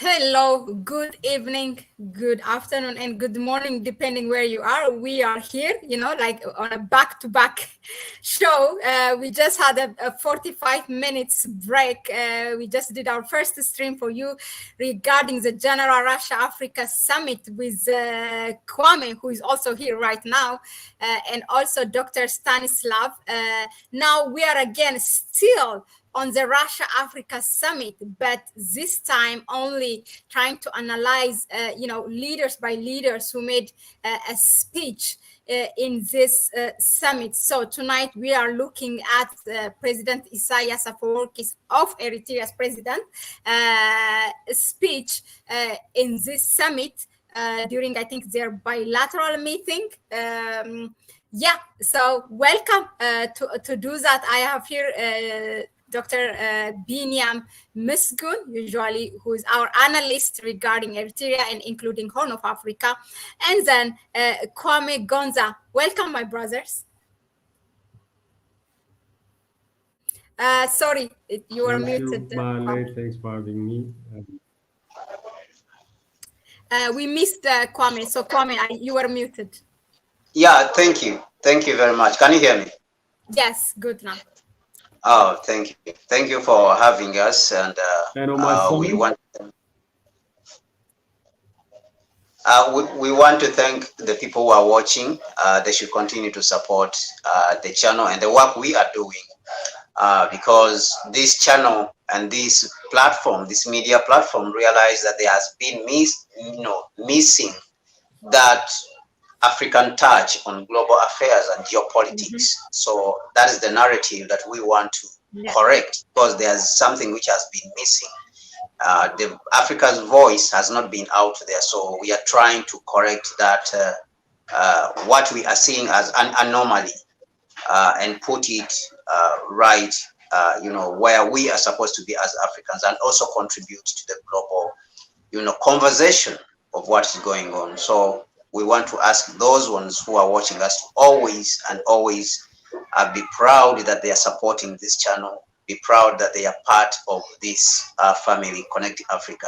Hello, good evening, good afternoon, and good morning, depending where you are. We are here, like on a back-to-back show. We just had a 45 minutes break. We just did our first stream for you regarding the General Russia-Africa Summit with Kwame, who is also here right now, and also Dr. Stanislav. Now we are again still on the Russia-Africa Summit, but this time only trying to analyze, leaders by leaders who made a speech in this summit. So tonight we are looking at President Isayas Afwerki of Eritrea's president speech in this summit during, I think, their bilateral meeting. So welcome to do that. I have here Dr. Biniam Misgun, usually who is our analyst regarding Eritrea and including Horn of Africa, and then Kwame Gonza. Welcome, my brothers. Sorry, you were muted. Mahlet, thanks for having me. We missed Kwame, so Kwame, you were muted. Yeah, thank you. Thank you very much. Can you hear me? Yes, good now. Oh, thank you. Thank you for having us, and we want to thank the people who are watching. They should continue to support the channel and the work we are doing, because this channel and this platform, this media platform, realize that there has been missing that African touch on global affairs and geopolitics. So that is the narrative that we want to correct, because there's something which has been missing. The Africa's voice has not been out there, so we are trying to correct that, what we are seeing as an anomaly, and put it right, where we are supposed to be as Africans, and also contribute to the global, conversation of what is going on. So we want to ask those ones who are watching us to always be proud that they are supporting this channel, be proud that they are part of this family, Connect Africa.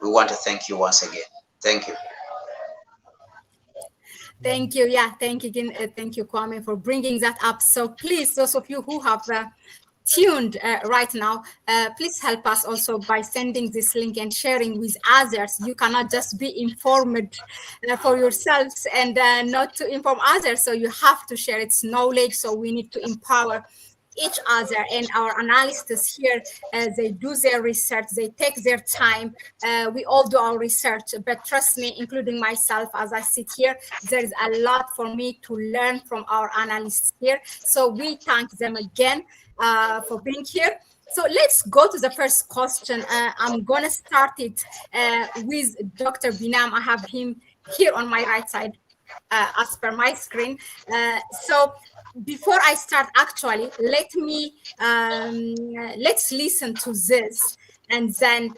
We want to thank you once again. Thank you. Thank you. Yeah, thank you again. Thank you, Kwame, for bringing that up. So please, those of you who have tuned right now, please help us also by sending this link and sharing with others. You cannot just be informed for yourselves and not to inform others, so you have to share its knowledge. So we need to empower each other, and our analysts here, they do their research, they take their time. We all do our research, but trust me, including myself, as I sit here, there is a lot for me to learn from our analysts here. So we thank them again for being here. So let's go to the first question. I'm going to start it with Dr. Biniam. I have him here on my right side as per my screen. So before I start, actually, let's listen to this, and then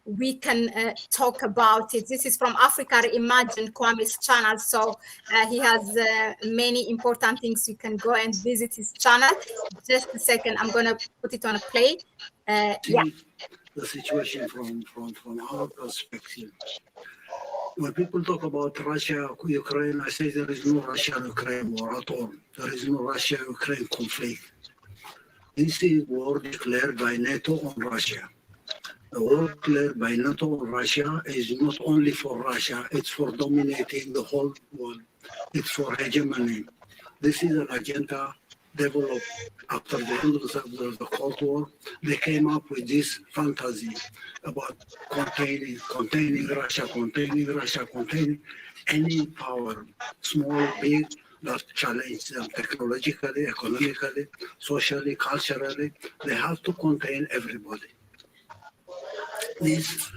we can talk about it. This is from Africa Reimagined, Kwame's channel. So he has many important things. You can go and visit his channel. Just a second, I'm going to put it on a play. The situation from our perspective. When people talk about Russia, Ukraine, I say there is no Russia-Ukraine war at all. There is no Russia-Ukraine conflict. This is war declared by NATO on Russia. The war declared by NATO on Russia is not only for Russia, it's for dominating the whole world. It's for hegemony. This is an agenda developed after the end of the Cold War. They came up with this fantasy about containing Russia, containing any power, small, big, that challenge them technologically, economically, socially, culturally. They have to contain everybody. This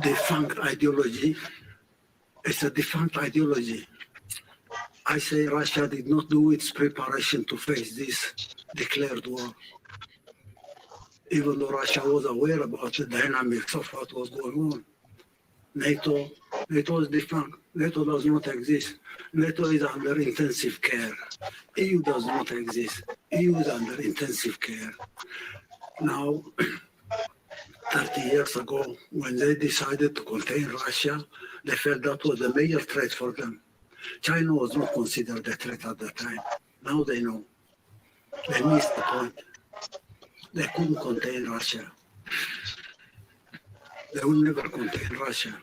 defunct ideology is a defunct ideology. I say Russia did not do its preparation to face this declared war. Even though Russia was aware about the dynamics of what was going on. NATO is defunct. NATO does not exist. NATO is under intensive care. EU does not exist. EU is under intensive care. Now, 30 years ago, when they decided to contain Russia, they felt that was a major threat for them. China was not considered a threat at the time. Now they know. They missed the point. They couldn't contain Russia. They will never contain Russia.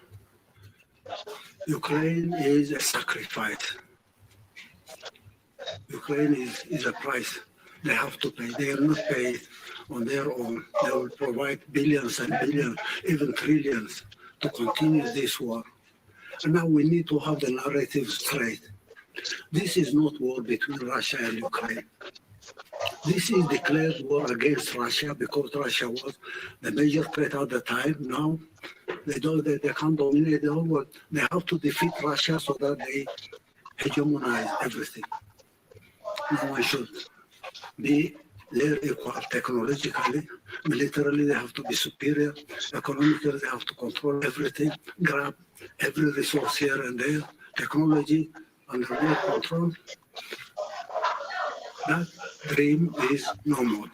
Ukraine is a sacrifice. Ukraine is a price they have to pay. They will not pay it on their own. They will provide billions and billions, even trillions, to continue this war. And now we need to have the narrative straight. This is not war between Russia and Ukraine. This is declared war against Russia because Russia was the major threat at the time. Now they can't dominate the whole world. They have to defeat Russia so that they hegemonize everything. No one should be their equal technologically, militarily they have to be superior, economically they have to control everything, grab every resource here and there, technology under their control. That dream is no more.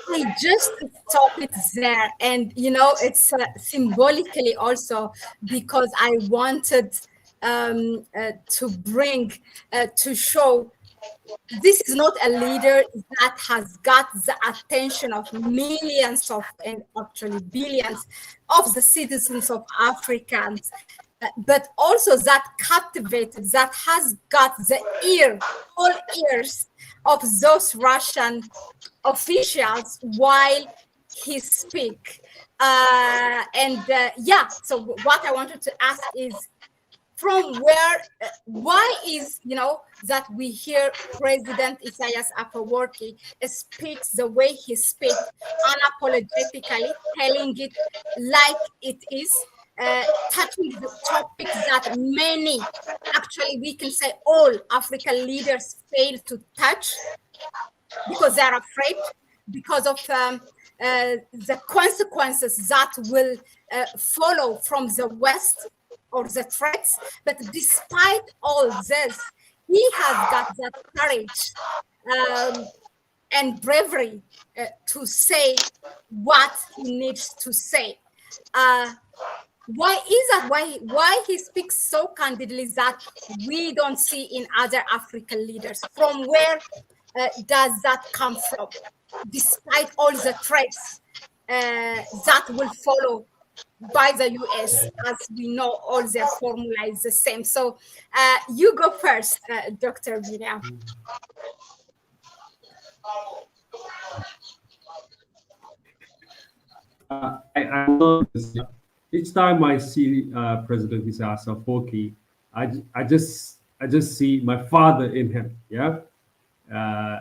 I just stop it there, and it's symbolically also because I wanted to bring to show this is not a leader that has got the attention of millions of, and actually billions of the citizens of Africans, but also that captivated, that has got the all ears of those Russian officials while he speak. So what I wanted to ask is, from where, why is, that we hear President Isayas Afwerki speaks the way he speaks, unapologetically, telling it like it is, touching the topics that many, actually we can say all African leaders fail to touch because they're afraid, because of the consequences that will follow from the West or the threats. But despite all this, he has got that courage and bravery to say what he needs to say. Why is that? Why he speaks so candidly that we don't see in other African leaders? From where does that come from? Despite all the threats that will follow by the US, as we know, all their formula is the same. So you go first, Dr. Biniam. I love this. Each time I see President Isayas Afwerki, I just see my father in him. Yeah,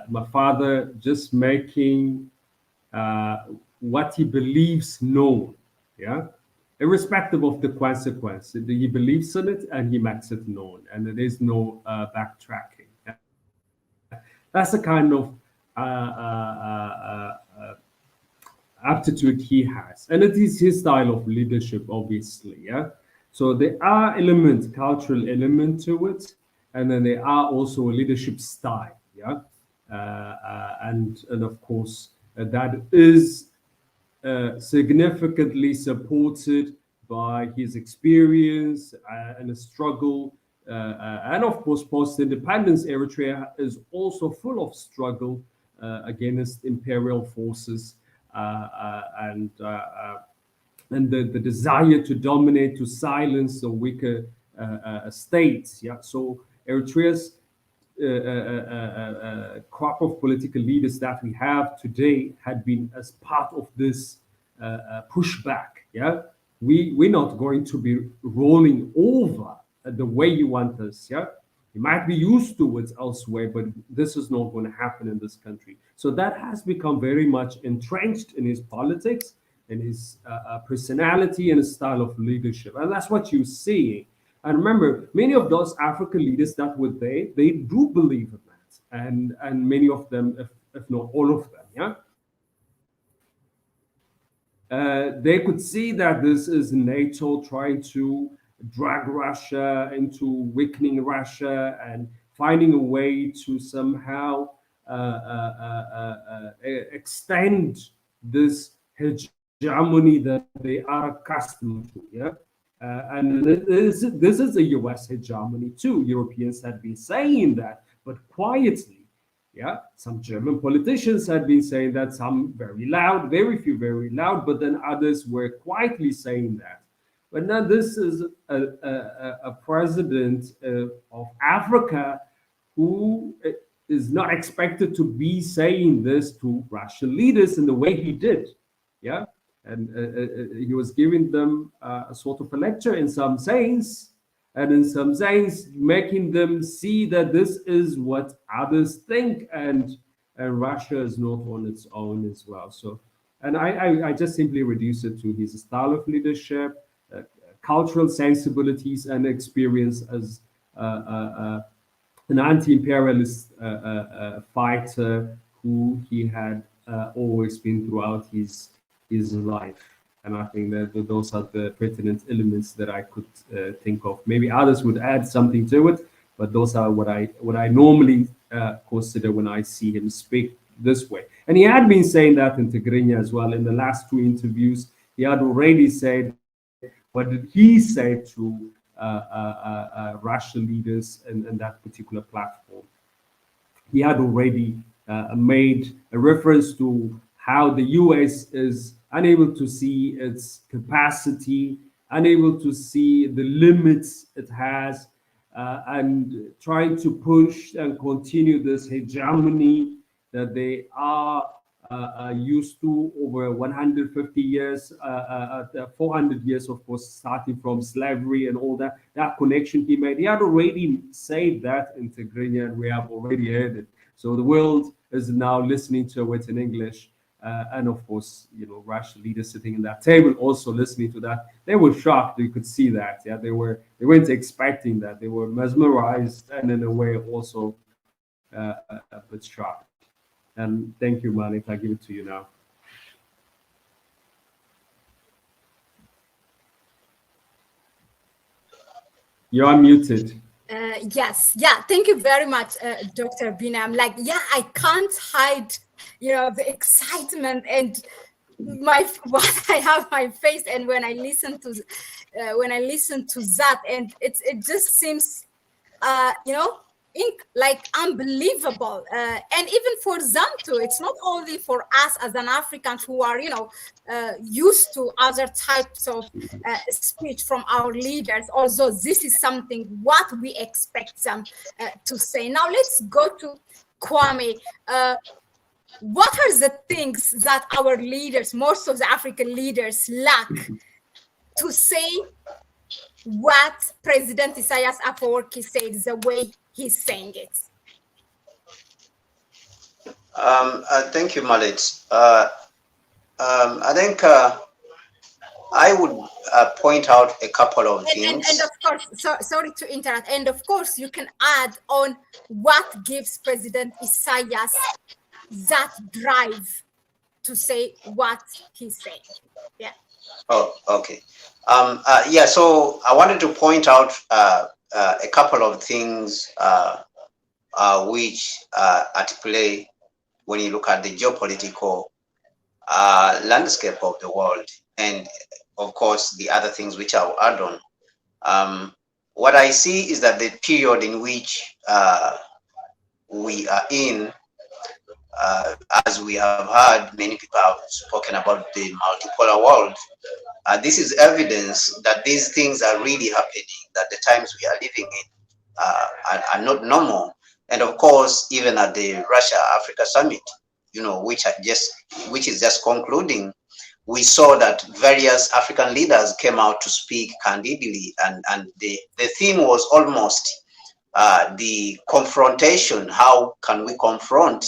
my father just making what he believes known. Yeah, irrespective of the consequence, he believes in it and he makes it known, and there is no backtracking. That's the kind of aptitude he has, and it is his style of leadership, obviously. Yeah, so there are elements, cultural element to it, and then there are also a leadership style. Yeah, and of course that is significantly supported by his experience and a struggle, and of course post-independence Eritrea is also full of struggle against imperial forces, and the desire to dominate, to silence the weaker states. Yeah, so Eritrea's crop of political leaders that we have today had been as part of this pushback. Yeah, we're not going to be rolling over the way you want us. Yeah, you might be used to it elsewhere, but this is not going to happen in this country. So that has become very much entrenched in his politics, in his personality and his style of leadership, and that's what you're seeing. And remember, many of those African leaders that were there, they do believe in that, and many of them, if not all of them, yeah, they could see that this is NATO trying to drag Russia into weakening Russia and finding a way to somehow extend this hegemony that they are accustomed to. Yeah. And this is a US hegemony too. Europeans had been saying that, but quietly. Yeah, some German politicians had been saying that, some very loud, very few very loud, but then others were quietly saying that. But now this is a president of Africa who is not expected to be saying this to Russian leaders in the way he did. Yeah, and he was giving them a sort of a lecture in some sense, and in some sense making them see that this is what others think, and Russia is not on its own as well. So, and I just simply reduce it to his style of leadership, cultural sensibilities, and experience as an anti-imperialist fighter who he had always been throughout his life. And I think that those are the pertinent elements that I could think of. Maybe others would add something to it, but those are what I normally consider when I see him speak this way. And he had been saying that in Tigrinya as well. In the last two interviews, he had already said what did he say to Russian leaders in that particular platform. He had already made a reference to how the US is unable to see its capacity, unable to see the limits it has, and trying to push and continue this hegemony that they are used to over 150 years, 400 years, of course, starting from slavery and all that connection he made. He had already said that in Tigrinya, and we have already heard it. So the world is now listening to it in English. And of course, you know, Russian leaders sitting in that table also listening to that. They were shocked. You could see that. Yeah, they weren't expecting that. They were mesmerized, and in a way also a bit shocked. And thank you, Mahlet. I give it to you now. You're unmuted. Yes, yeah, thank you very much, Dr. Biniam. Like, yeah, I can't hide, you know, the excitement and what I have my face, and when I listen to that, and it just seems, you know, like unbelievable, and even for them too. It's not only for us as an Africans who are, you know, used to other types of speech from our leaders. Also, this is something what we expect them to say. Now let's go to Kwame. What are the things that our leaders, most of the African leaders, lack to say what President Isayas Afwerki said the way he's saying it? Thank you, Mahlet. I think I would point out a couple of things. And of course, sorry to interrupt. And of course, you can add on what gives President Isayas that drive to say what he's saying. Yeah. Oh, okay. Yeah, so I wanted to point out a couple of things which are at play when you look at the geopolitical landscape of the world, and of course the other things which I'll add on. What I see is that the period in which we are in, as we have heard, many people have spoken about the multipolar world. This is evidence that these things are really happening, that the times we are living in are not normal. And of course, even at the Russia-Africa summit, you know, which is just concluding, we saw that various African leaders came out to speak candidly, and the theme was almost the confrontation. How can we confront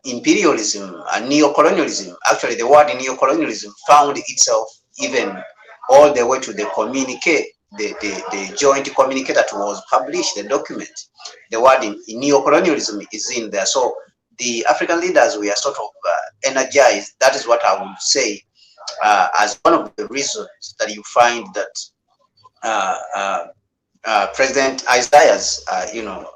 imperialism and neocolonialism? Actually, the word neocolonialism found itself even all the way to the communique, the joint communique that was published, the document. The word in neocolonialism is in there. So the African leaders were sort of energized. That is what I would say as one of the reasons that you find that President Isaias, you know,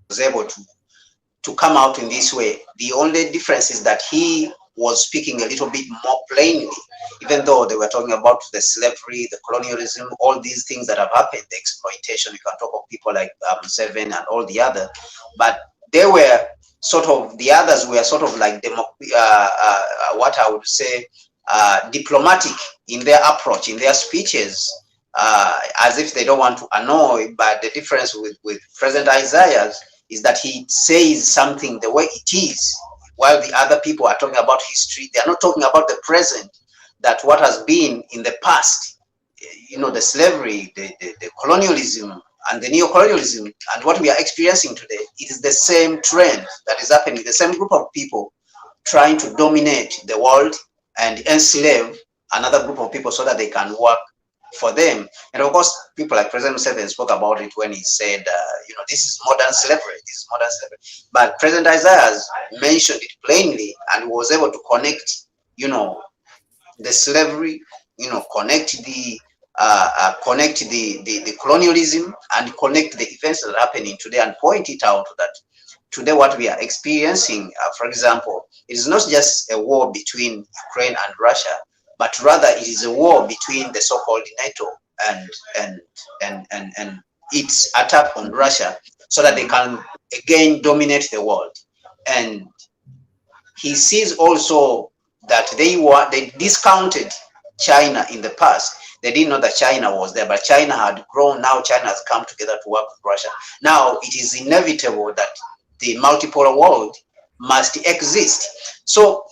was able to to come out in this way. The only difference is that he was speaking a little bit more plainly, even though they were talking about the slavery, the colonialism, all these things that have happened, the exploitation. You can talk of people like Seven and all the other, but they were sort of, the others were sort of like what I would say, diplomatic in their approach, in their speeches, as if they don't want to annoy. But the difference with President Isaias is that he says something the way it is, while the other people are talking about history. They are not talking about the present, that what has been in the past, you know, the slavery, the colonialism and the neo-colonialism, and what we are experiencing today. It is the same trend that is happening, the same group of people trying to dominate the world and enslave another group of people so that they can work for them. And of course, people like President Museveni spoke about it when he said, you know, this is modern slavery, this is modern slavery. But President Isaias mentioned it plainly and was able to connect, you know, the slavery, you know, connect the colonialism and connect the events that are happening today, and point it out that today what we are experiencing, for example, it is not just a war between Ukraine and Russia, but rather it is a war between the so-called NATO and its attack on Russia, so that they can again dominate the world. And he sees also that they discounted China in the past. They didn't know that China was there, but China had grown. Now China has come together to work with Russia. Now it is inevitable that the multipolar world must exist. So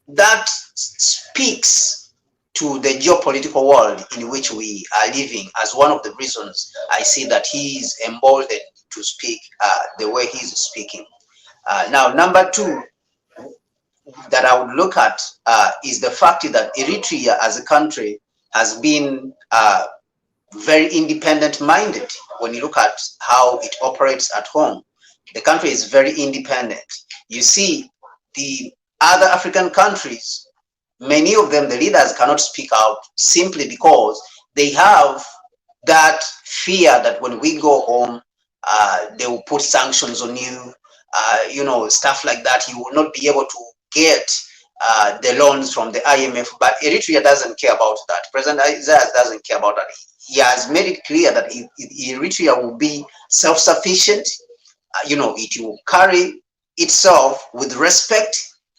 that speaks to the geopolitical world in which we are living as one of the reasons I see that he is emboldened to speak the way he is speaking. Now, number two that I would look at is the fact that Eritrea as a country has been very independent minded. When you look at how it operates at home, the country is very independent. You see, the other African countries, many of them, the leaders cannot speak out simply because they have that fear that when we go home, they will put sanctions on you, you know, stuff like that. You will not be able to get the loans from the IMF. But Eritrea doesn't care about that. President Isaias doesn't care about that. He has made it clear that Eritrea will be self-sufficient. You know, it will carry itself with respect,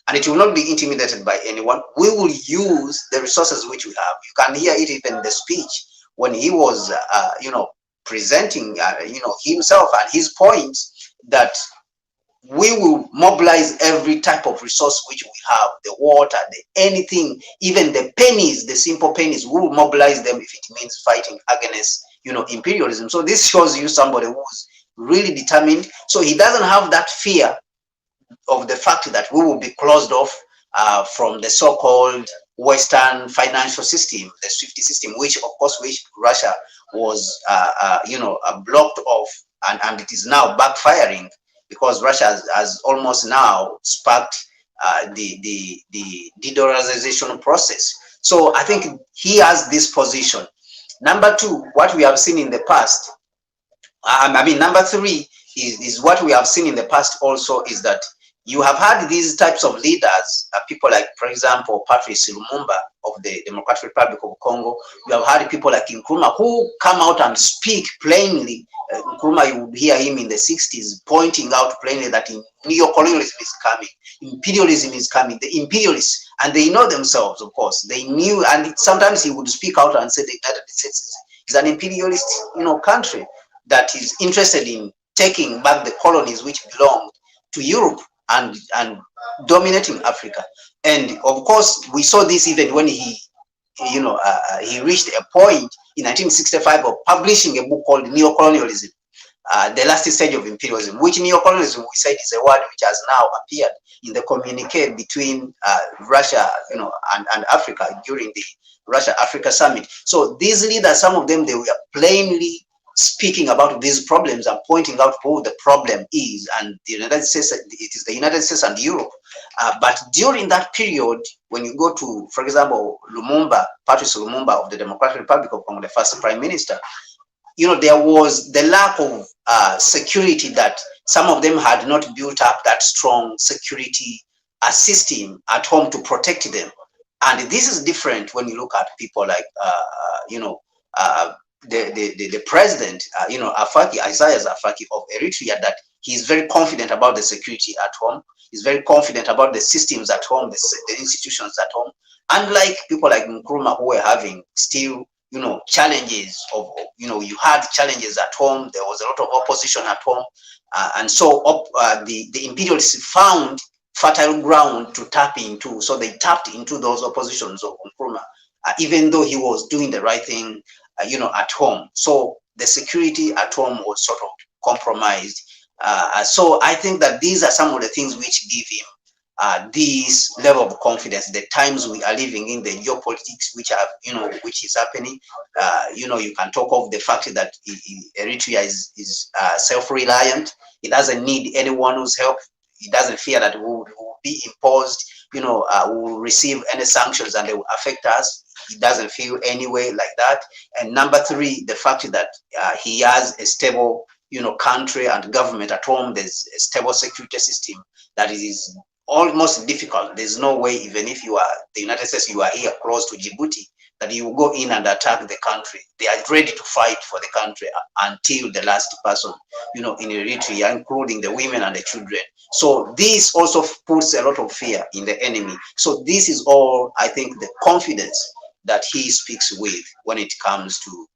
and it will not be intimidated by anyone. We will use the resources which we have. You can hear it even in the speech when he was, you know, presenting, you know, himself and his points, that we will mobilize every type of resource which we have, the water, the anything, even the pennies, the simple pennies, we will mobilize them if it means fighting against, you know, imperialism. So this shows you somebody who's really determined. So he doesn't have that fear of the fact that we will be closed off from the so-called Western financial system, the SWIFT system, which of course, which Russia was, you know, blocked off, and it is now backfiring because Russia has almost now sparked the de-dollarization process. So I think he has this position. Number two, what we have seen in the past, number three is what we have seen in the past also is that you have had these types of leaders, people like, for example, Patrice Lumumba of the Democratic Republic of Congo. You have had people like Nkrumah who come out and speak plainly. Nkrumah, you would hear him in the 60s pointing out plainly that neo-colonialism is coming, imperialism is coming, the imperialists, and they know themselves, of course. They knew, and sometimes he would speak out and say the United States is an imperialist, you know, country that is interested in taking back the colonies which belonged to Europe and dominating Africa. And of course, we saw this even when he, you know, he reached a point in 1965 of publishing a book called Neo-Colonialism, the last stage of imperialism, which neo-colonialism, we said, is a word which has now appeared in the communique between Russia, you know, and Africa during the Russia-Africa summit. So these leaders, some of them, they were plainly speaking about these problems and pointing out who the problem is, and the United States, it is the United States and Europe. But during that period, when you go to, for example, Lumumba, Patrice Lumumba of the Democratic Republic of Congo, the first prime minister, you know, there was the lack of security that some of them had not built up that strong security system at home to protect them. And this is different when you look at people like, the president, Afwerki, Isayas Afwerki of Eritrea, that he's very confident about the security at home. He's very confident about the systems at home, the institutions at home. Unlike people like Nkrumah, who were having still, challenges of, you had challenges at home. There was a lot of opposition at home. And so the imperialists found fertile ground to tap into. So they tapped into those oppositions of Nkrumah, even though he was doing the right thing, at home. So the security at home was sort of compromised. So I think that these are some of the things which give him this level of confidence. The times we are living in, the geopolitics which are, which is happening. You can talk of the fact that Eritrea is self-reliant. It doesn't need anyone's help. It doesn't fear that we will be imposed, will receive any sanctions and they will affect us. It doesn't feel any way like that. And number three, the fact that he has a stable, country and government at home. There's a stable security system that is almost difficult. There's no way, even if you are the United States, you are here close to Djibouti, that you will go in and attack the country. They are ready to fight for the country until the last person, in Eritrea, including the women and the children. So this also puts a lot of fear in the enemy. So this is all, I think, the confidence that he speaks with when it comes to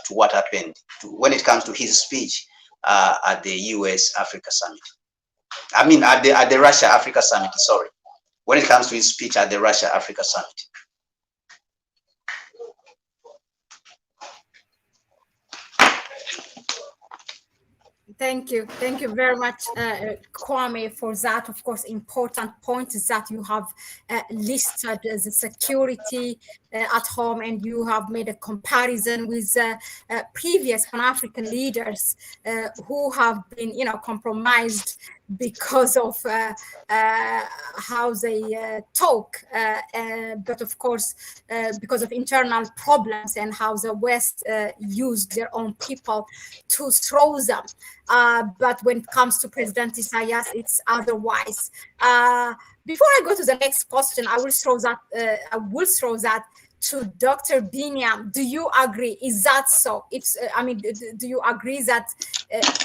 what happened, when it comes to his speech at the US Africa Summit. I mean, at the Russia Africa Summit, sorry. When it comes to his speech at the Russia Africa Summit. Thank you very much, Kwame, for that. Of course, important points that you have listed as the security at home, and you have made a comparison with previous Pan-African leaders who have been, compromised because of how they talk, but of course, because of internal problems and how the West used their own people to throw them. But when it comes to President Isaias, it's otherwise. Before I go to the next question, I will throw that to Dr. Biniam. Do you agree? Is that so? Do you agree that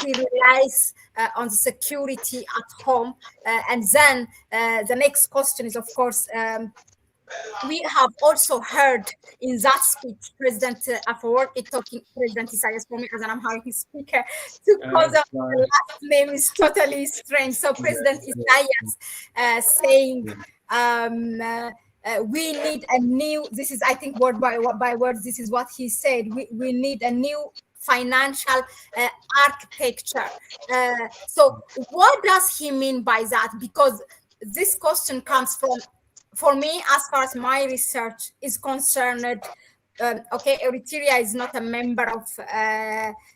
he relies on the security at home? And then the next question is, of course, we have also heard in that speech President Afwerki talking, President Isaias, for me as an Amharic speaker, because the last name is totally strange. So President Isaias saying, we need a new, this is, I think, word by word, this is what he said, we need a new financial architecture. So what does he mean by that? Because this question comes from, for me, as far as my research is concerned, Eritrea is not a member of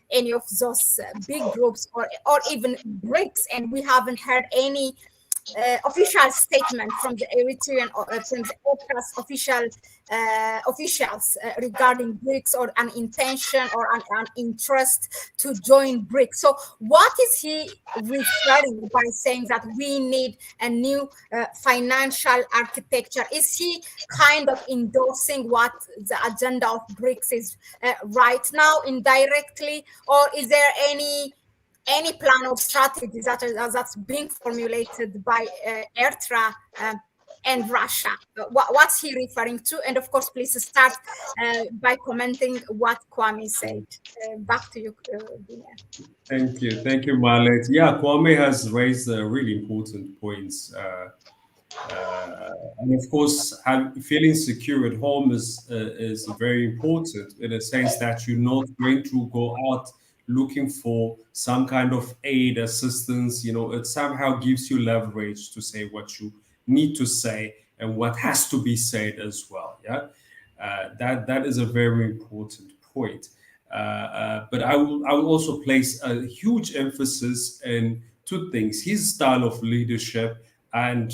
any of those big groups or even BRICS, and we haven't heard any official statement from the Eritrean from the Eritrea's officials regarding BRICS, or an intention or an interest to join BRICS. So what is he referring by saying that we need a new financial architecture? Is he kind of endorsing what the agenda of BRICS is right now indirectly, or is there any plan or strategy that's being formulated by Eritrea and Russia? What's he referring to? And of course, please start by commenting what Kwame said. Back to you, Biniam. Thank you, Mahlet. Yeah, Kwame has raised really important points. And of course, feeling secure at home is very important, in a sense that you're not going to go out looking for some kind of aid, assistance. It somehow gives you leverage to say what you need to say and what has to be said as well. Yeah, that is a very important point. But I will also place a huge emphasis in two things: his style of leadership and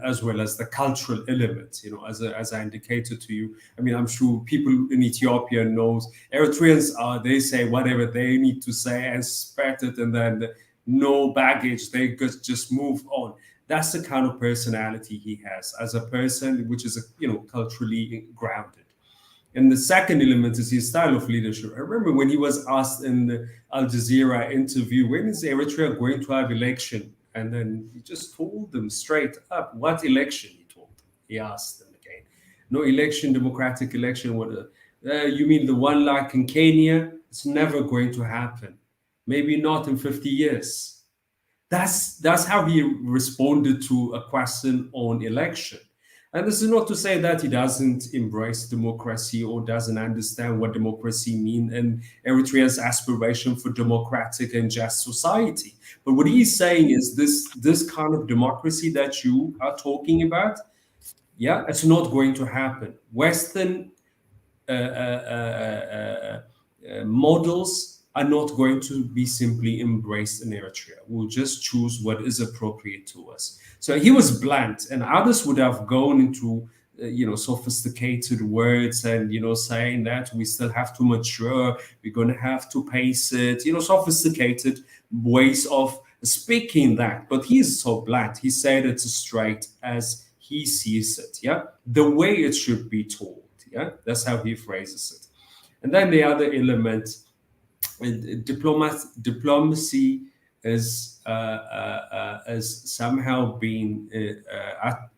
as well as the cultural elements. As I indicated to you, I'm sure people in Ethiopia knows Eritreans they say whatever they need to say and expect it, and then no baggage. They could just move on. That's the kind of personality he has as a person, which is, culturally grounded. And the second element is his style of leadership. I remember when he was asked in the Al Jazeera interview, when is Eritrea going to have election? And then he just told them straight up, what election, he told them. He asked them again. No election, democratic election. What? You mean the one like in Kenya? It's never going to happen. Maybe not in 50 years. That's how he responded to a question on election. And this is not to say that he doesn't embrace democracy or doesn't understand what democracy means and Eritrea's aspiration for democratic and just society. But what he's saying is this kind of democracy that you are talking about, it's not going to happen. Western models are not going to be simply embraced in Eritrea. We'll just choose what is appropriate to us. So he was blunt, and others would have gone into sophisticated words and saying that we still have to mature, we're going to have to pace it, sophisticated ways of speaking that. But he's so blunt. He said it straight as he sees it. The way it should be told. That's how he phrases it. And then the other element, diplomacy is somehow being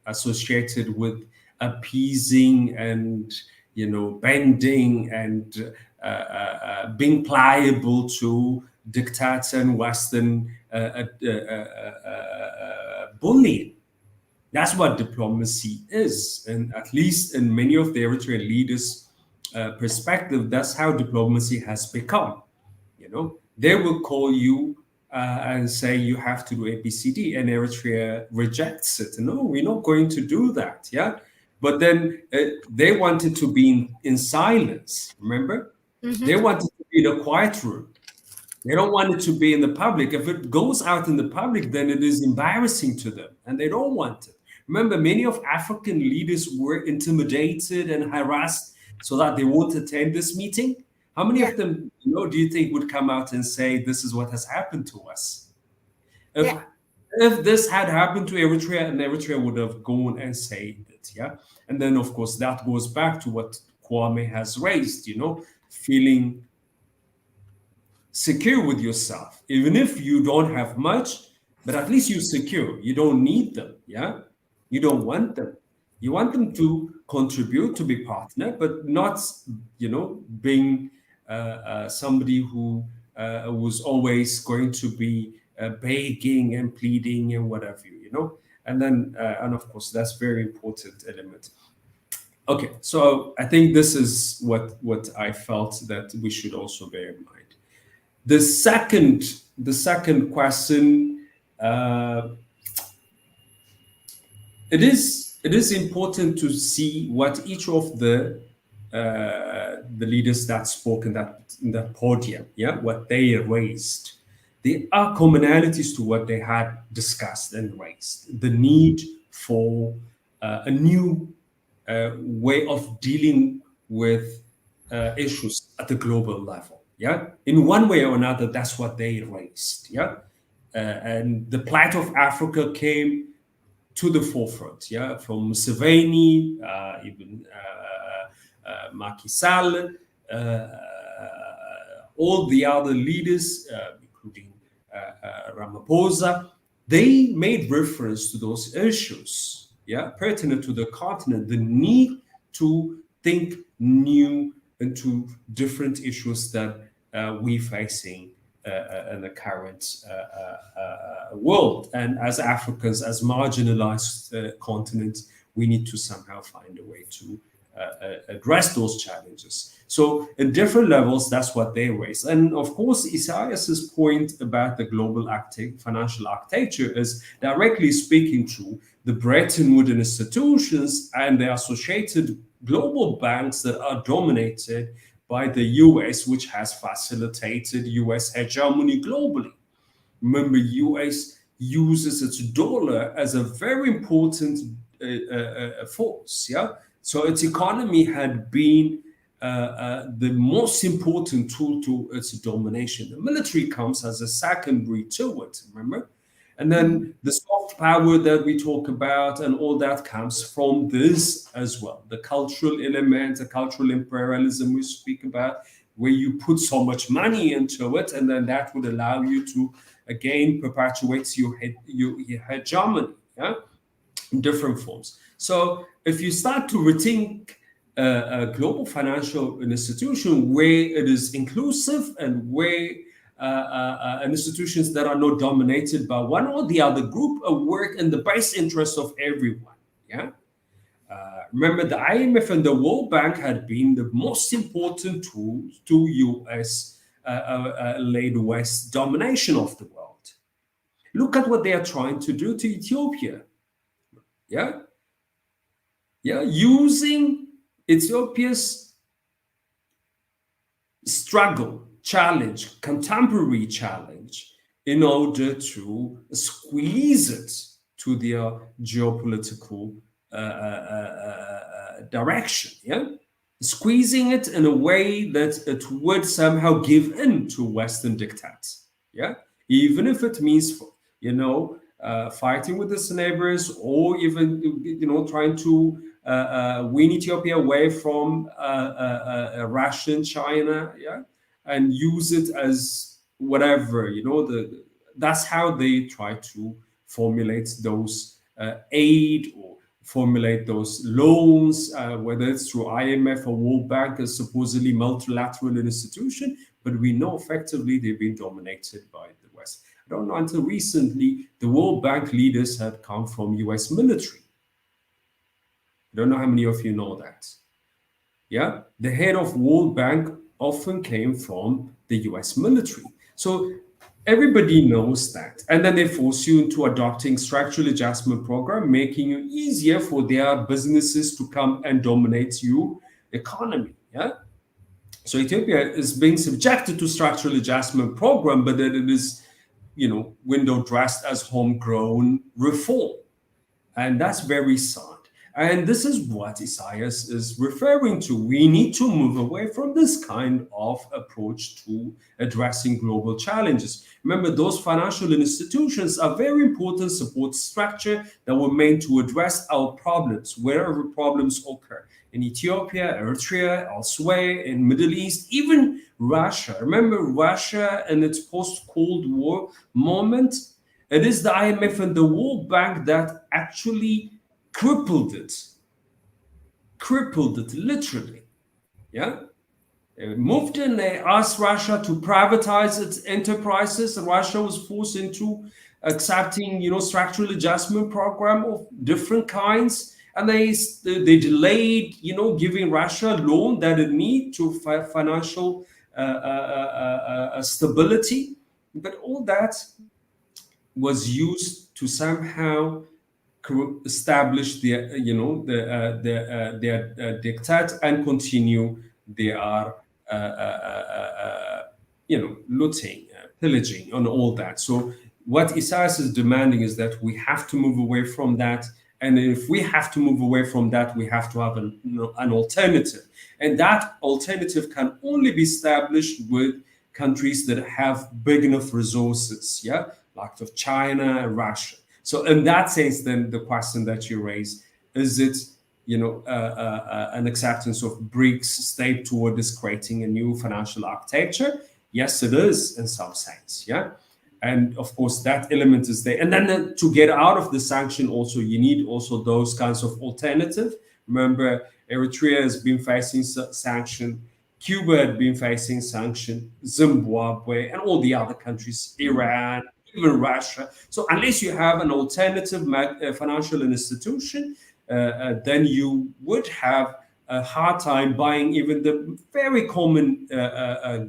associated with appeasing and bending and being pliable to diktats and Western bullying. That's what diplomacy is, and at least in many of the Eritrean leaders' perspective, that's how diplomacy has become. They will call you and say you have to do ABCD, and Eritrea rejects it. No, we're not going to do that. But then they wanted to be in silence. Remember, they wanted to be in a quiet room. They don't want it to be in the public. If it goes out in the public, then it is embarrassing to them, and they don't want it. Remember, many of African leaders were intimidated and harassed so that they won't attend this meeting. How many of them, do you think would come out and say, this is what has happened to us? If this had happened to Eritrea, and Eritrea would have gone and said it, And then, of course, that goes back to what Kwame has raised, feeling secure with yourself. Even if you don't have much, but at least you're secure. You don't need them, You don't want them. You want them to contribute, to be partner, but not, being somebody who was always going to be begging and pleading and whatever, And then, and of course, that's very important element. Okay, so I think this is what I felt that we should also bear in mind. The second question, it is important to see what each of the leaders that spoke in that podium, what they raised. There are commonalities to what they had discussed and raised. The need for a new way of dealing with issues at the global level. In one way or another, that's what they raised. And the plight of Africa came to the forefront, from Museveni, even Macky Sall, all the other leaders, including Ramaphosa, they made reference to those issues, pertinent to the continent, the need to think new into different issues that we're facing in the current world. And as Africans, as marginalized continents, we need to somehow find a way to address those challenges. So at different levels, that's what they raise. And of course, Isaias's point about the global financial architecture is directly speaking to the Bretton Woods institutions and the associated global banks that are dominated by the US, which has facilitated US hegemony globally. Remember, US uses its dollar as a very important force, So its economy had been the most important tool to its domination. The military comes as a secondary to it, remember? And then the soft power that we talk about and all that comes from this as well. The cultural element, the cultural imperialism we speak about, where you put so much money into it, and then that would allow you to, again, perpetuate your hegemony, yeah? In different forms. So if you start to rethink a global financial institution where it is inclusive and where institutions that are not dominated by one or the other group work in the best interest of everyone. Yeah. Remember, the IMF and the World Bank had been the most important tools to U.S. led West domination of the world. Look at what they are trying to do to Ethiopia. Yeah. Yeah, using Ethiopia's struggle, challenge, contemporary challenge, in order to squeeze it to their geopolitical direction, yeah? Squeezing it in a way that it would somehow give in to Western diktats, yeah? Even if it means, fighting with its neighbors, or even, trying to win Ethiopia away from Russia and China, yeah, and use it as whatever, that's how they try to formulate those aid or formulate those loans, whether it's through IMF or World Bank, a supposedly multilateral institution, but we know effectively they've been dominated by the West. I don't know, until recently, the World Bank leaders had come from US military. I don't know how many of you know that. Yeah, the head of World Bank often came from the US military. So everybody knows that. And then they force you into adopting structural adjustment program, making it easier for their businesses to come and dominate your economy. Yeah. So Ethiopia is being subjected to structural adjustment program, but then it is, window dressed as homegrown reform. And that's very sad. And this is what Isaias is referring to. We need to move away from this kind of approach to addressing global challenges. Remember, those financial institutions are very important support structure that were meant to address our problems, wherever problems occur. In Ethiopia, Eritrea, elsewhere, in Middle East, even Russia. Remember, Russia in its post-Cold War moment, it is the IMF and the World Bank that actually crippled it literally. Yeah, they moved in, they asked Russia to privatize its enterprises, and Russia was forced into accepting, structural adjustment program of different kinds, and they delayed, giving Russia a loan that it need to financial stability, but all that was used to somehow establish their diktat and continue their looting, pillaging, and all that. So what Isaias is demanding is that we have to move away from that, and if we have to move away from that, we have to have an alternative, and that alternative can only be established with countries that have big enough resources, yeah, like of China, Russia. So in that sense, then the question that you raise, is it, an acceptance of BRICS state toward this creating a new financial architecture? Yes, it is in some sense, yeah. And of course, that element is there. And then to get out of the sanction also, you need also those kinds of alternative. Remember, Eritrea has been facing sanction, Cuba had been facing sanction, Zimbabwe, and all the other countries, Iran, even Russia. So unless you have an alternative financial institution, then you would have a hard time buying even the very common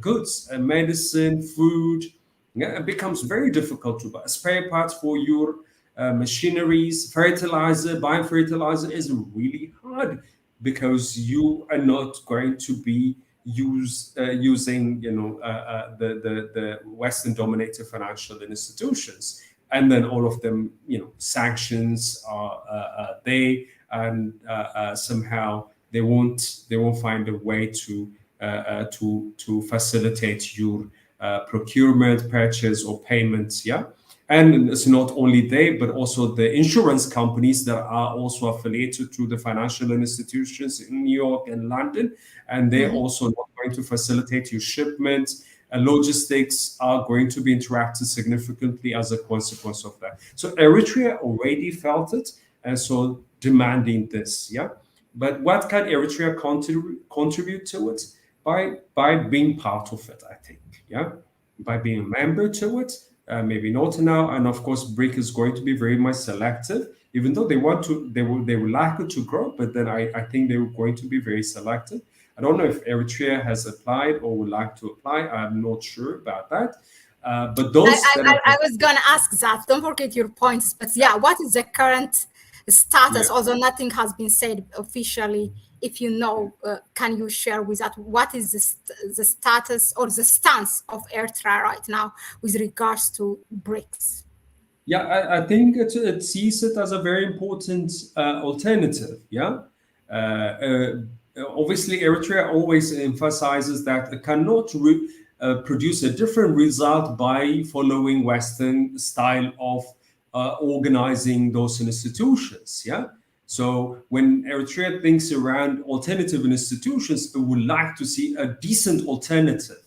goods, medicine, food. Yeah, it becomes very difficult to buy spare parts for your machineries, fertilizer. Buying fertilizer is really hard because you are not going to be using the Western dominated financial institutions, and then all of them sanctions are there, and somehow they won't find a way to facilitate your procurement, purchase, or payments. Yeah. And it's not only they, but also the insurance companies that are also affiliated to the financial institutions in New York and London. And they're also not going to facilitate your shipments. And logistics are going to be interrupted significantly as a consequence of that. So Eritrea already felt it, and so demanding this. Yeah. But what can Eritrea contribute to it? By being part of it, I think. Yeah. By being a member to it. Maybe not now, and of course, BRICS is going to be very much selective. Even though they would like it to grow, but then I think they were going to be very selective. I don't know if Eritrea has applied or would like to apply. I'm not sure about that. But those I was going to ask that. Don't forget your points. But yeah, what is the current status? Yeah. Although nothing has been said officially. If you know, can you share with that what is the status or the stance of Eritrea right now with regards to BRICS? Yeah, I think it sees it as a very important alternative. Yeah. Obviously, Eritrea always emphasizes that it cannot produce a different result by following Western style of organizing those institutions. Yeah. So when Eritrea thinks around alternative institutions, it would like to see a decent alternative,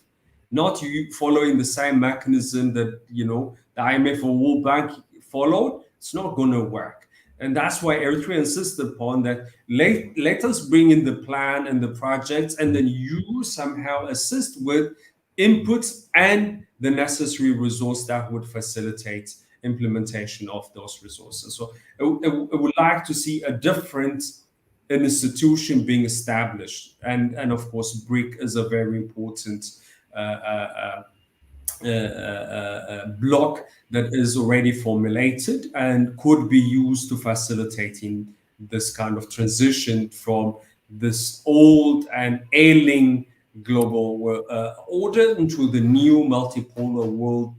not you following the same mechanism that, you know, the IMF or World Bank followed. It's not going to work. And that's why Eritrea insists upon that. Let us bring in the plan and the projects, and then you somehow assist with inputs and the necessary resource that would facilitate implementation of those resources. So I would like to see a different institution being established. And of course, BRIC is a very important block that is already formulated and could be used to facilitating this kind of transition from this old and ailing global order into the new multipolar world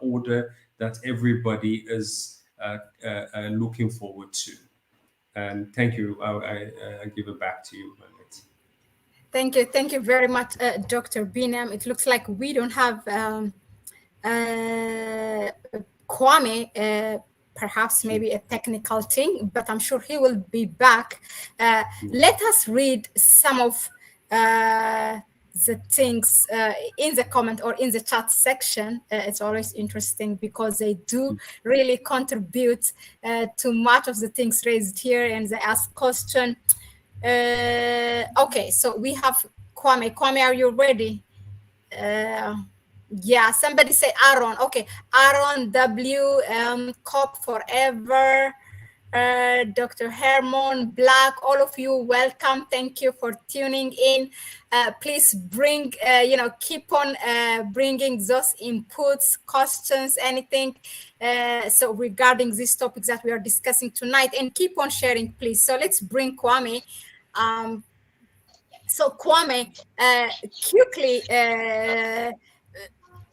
order that everybody is looking forward to. And thank you. I give it back to you, Mahlet. Thank you very much, Dr. Biniam. It looks like we don't have Kwame, perhaps maybe a technical thing, but I'm sure he will be back. Let us read some of the things in the comment or in the chat section. It's always interesting because they do really contribute to much of the things raised here, and they ask question. Okay, so we have Kwame. Kwame, are you ready? Yeah, somebody say Aaron. Okay, Aaron W. Cop Forever. Dr. Hermon, Black, all of you, welcome. Thank you for tuning in. Please bring, keep on bringing those inputs, questions, anything. So regarding these topics that we are discussing tonight, and keep on sharing, please. So let's bring Kwame. So Kwame, quickly,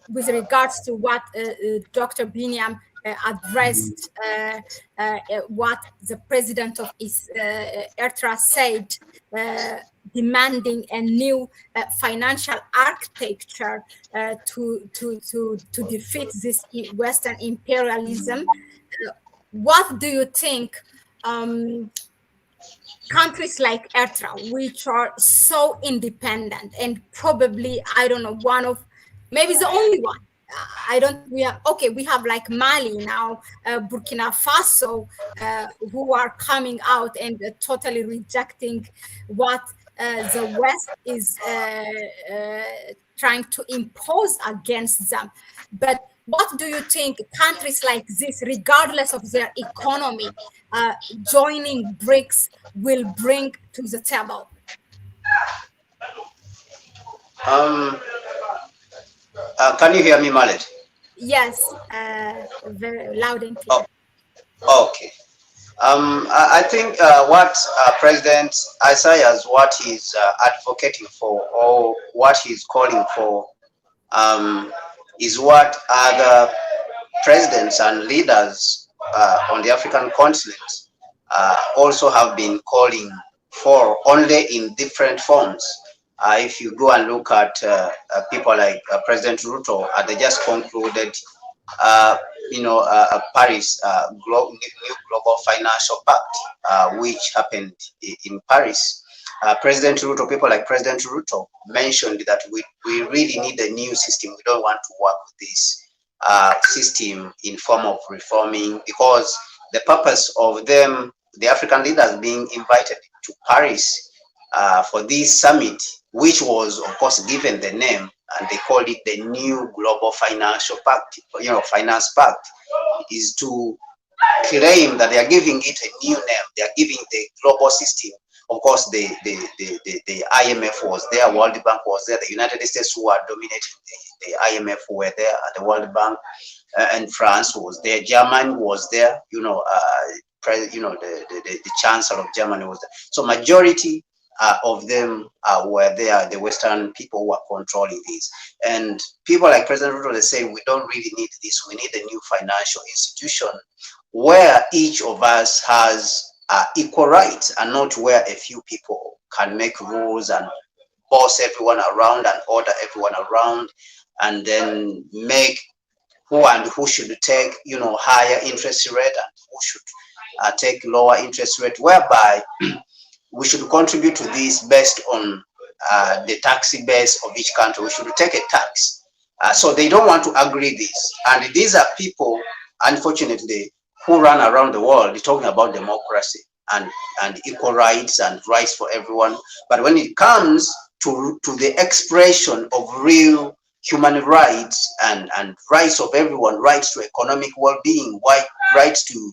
with regards to what Dr. Biniam addressed, what the president of Eritrea said, demanding a new financial architecture to defeat this Western imperialism. What do you think countries like Eritrea, which are so independent and probably, I don't know, one of, maybe the only one, we have like Mali now, Burkina Faso, who are coming out and totally rejecting what the West is trying to impose against them. But what do you think countries like this, regardless of their economy, joining BRICS will bring to the table? Can you hear me, Mahlet? Yes, very loud and clear. Oh, okay. I think what President Isaias, what he's advocating for, or what he's calling for, is what other presidents and leaders on the African continent also have been calling for only in different forms. If you go and look at people like President Ruto, they just concluded, Paris new global financial pact, which happened in Paris. President Ruto, people like President Ruto mentioned that we really need a new system. We don't want to work with this system in form of reforming, because the purpose of them, the African leaders being invited to Paris for this summit, which was of course given the name, and they called it the new global financial pact, finance pact, is to claim that they are giving it a new name. They are giving the global system. Of course, the IMF was there, World Bank was there, the United States, who are dominating the IMF, were there at the World Bank, and France was there, Germany was there, the Chancellor of Germany was there. So majority of them were there, the Western people who are controlling this. And people like President Ruto, they say, we don't really need this, we need a new financial institution where each of us has equal rights, and not where a few people can make rules and boss everyone around and order everyone around, and then make who should take higher interest rate and who should take lower interest rate, whereby we should contribute to this based on the tax base of each country. We should take a tax. So they don't want to agree this, and these are people, unfortunately, who run around the world talking about democracy and equal rights and rights for everyone. But when it comes to the expression of real human rights and rights of everyone, rights to economic well-being, rights to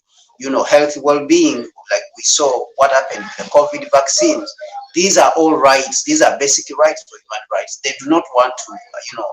healthy well-being, like we saw what happened with the COVID vaccines, these are all rights. These are basic rights for human rights. They do not want to to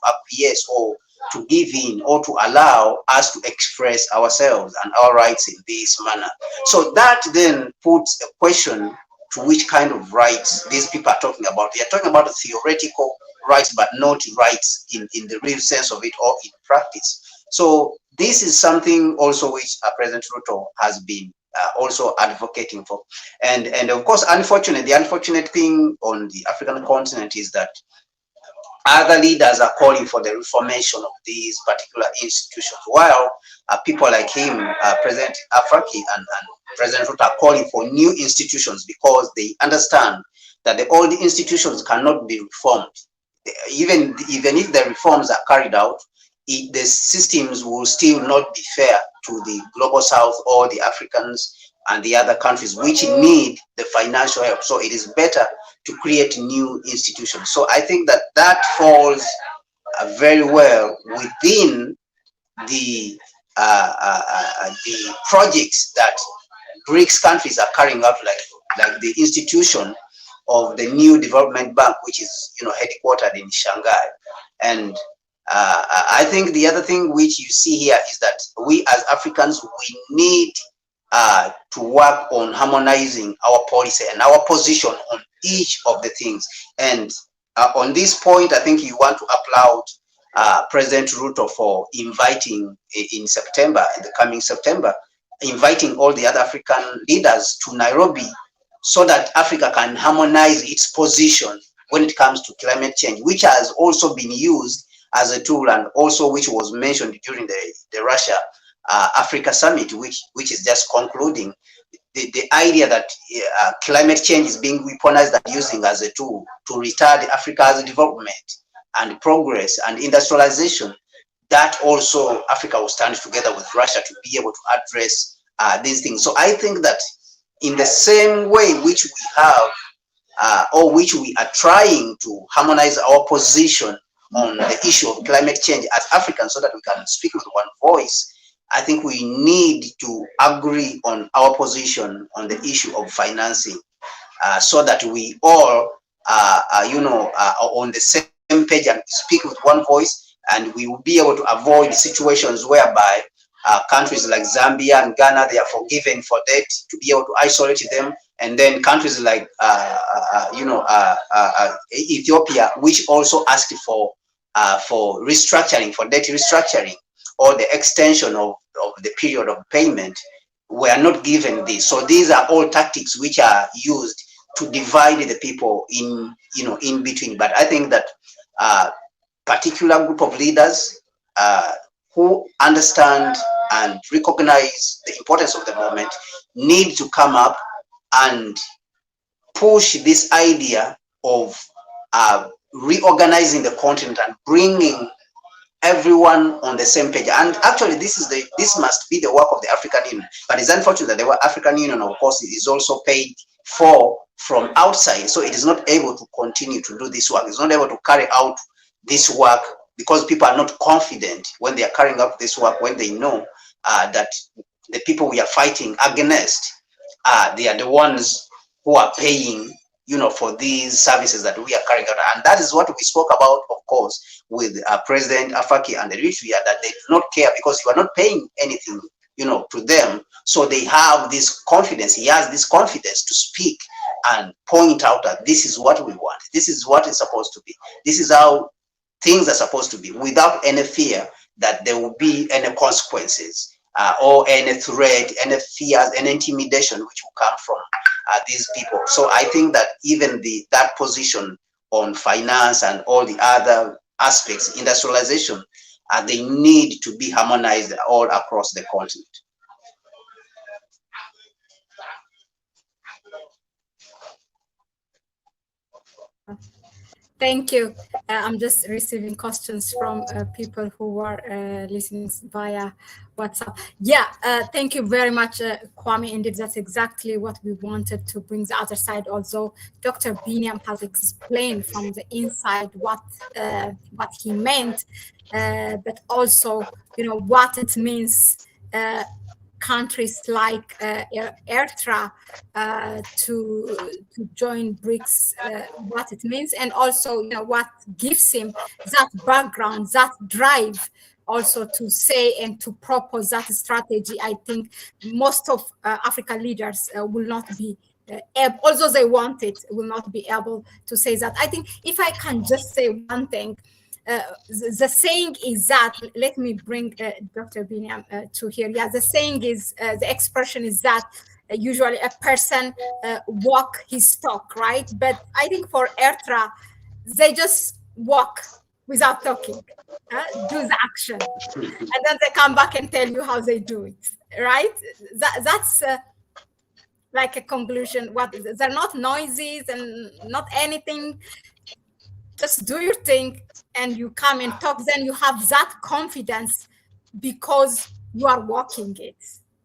acquiesce or to give in or to allow us to express ourselves and our rights in this manner. So that then puts a question to which kind of rights these people are talking about. They are talking about theoretical rights, but not rights in the real sense of it or in practice. So this is something also which President Ruto has been also advocating for. And of course, the unfortunate thing on the African continent is that other leaders are calling for the reformation of these particular institutions, while people like him, President Afwerki and President Ruto, are calling for new institutions, because they understand that the old institutions cannot be reformed. Even if the reforms are carried out, the systems will still not be fair to the global south or the Africans and the other countries which need the financial help. So it is better to create new institutions. So I think that falls very well within the projects that BRICS countries are carrying out, like the institution of the new development bank, which is headquartered in Shanghai. And I think the other thing which you see here is that we as Africans, we need to work on harmonizing our policy and our position on each of the things. And on this point, I think you want to applaud President Ruto for inviting in September, in the coming September, inviting all the other African leaders to Nairobi, so that Africa can harmonize its position when it comes to climate change, which has also been used as a tool, and also which was mentioned during the Russia Africa summit, which is just concluding. The idea that climate change is being weaponized and using as a tool to retard Africa's development and progress and industrialization, that also Africa will stand together with Russia to be able to address these things. So I think that in the same way which we have or which we are trying to harmonize our position on the issue of climate change as Africans, so that we can speak with one voice, I think we need to agree on our position on the issue of financing, so that we all are on the same page and speak with one voice, and we will be able to avoid situations whereby countries like Zambia and Ghana, they are forgiven for debt to be able to isolate them, and then countries like Ethiopia, which also asked for restructuring, for debt restructuring, or the extension of the period of payment, were not given this. So these are all tactics which are used to divide the people in, in between. But I think that particular group of leaders who understand and recognize the importance of the moment need to come up and push this idea of reorganizing the continent and bringing everyone on the same page. And actually, this must be the work of the African Union. But it's unfortunate that the African Union, of course, is also paid for from outside, so it is not able to continue to do this work. It's not able to carry out this work because people are not confident when they are carrying out this work, when they know that the people we are fighting against, they are the ones who are paying, for these services that we are carrying out. And that is what we spoke about, of course, with President Afwerki and Eritrea, that they do not care because you are not paying anything, to them. So they have this confidence. He has this confidence to speak and point out that this is what we want. This is what it's supposed to be. This is how things are supposed to be, without any fear that there will be any consequences or any threat, any fears, any intimidation which will come from these people. So I think that even that position on finance and all the other aspects, industrialization, they need to be harmonized all across the continent. Thank you. I'm just receiving questions from people who are listening via WhatsApp. Yeah, thank you very much, Kwame. Indeed, that's exactly what we wanted to bring the other side. Also, Dr. Biniam has explained from the inside what he meant, but also, what it means. Countries like Eritrea to join BRICS, what it means, and also what gives him that background, that drive, also to say and to propose that strategy. I think most of African leaders will not be although they want it, will not be able to say that. I think if I can just say one thing. The saying is that, let me bring Dr. Biniam to here. Yeah, the saying is, the expression is that usually a person walk his talk, right? But I think for Eritrea, they just walk without talking, do the action. And then they come back and tell you how they do it, right? That's like a conclusion. They're not noisy and not anything. Just do your thing and you come and talk, then you have that confidence because you are walking it,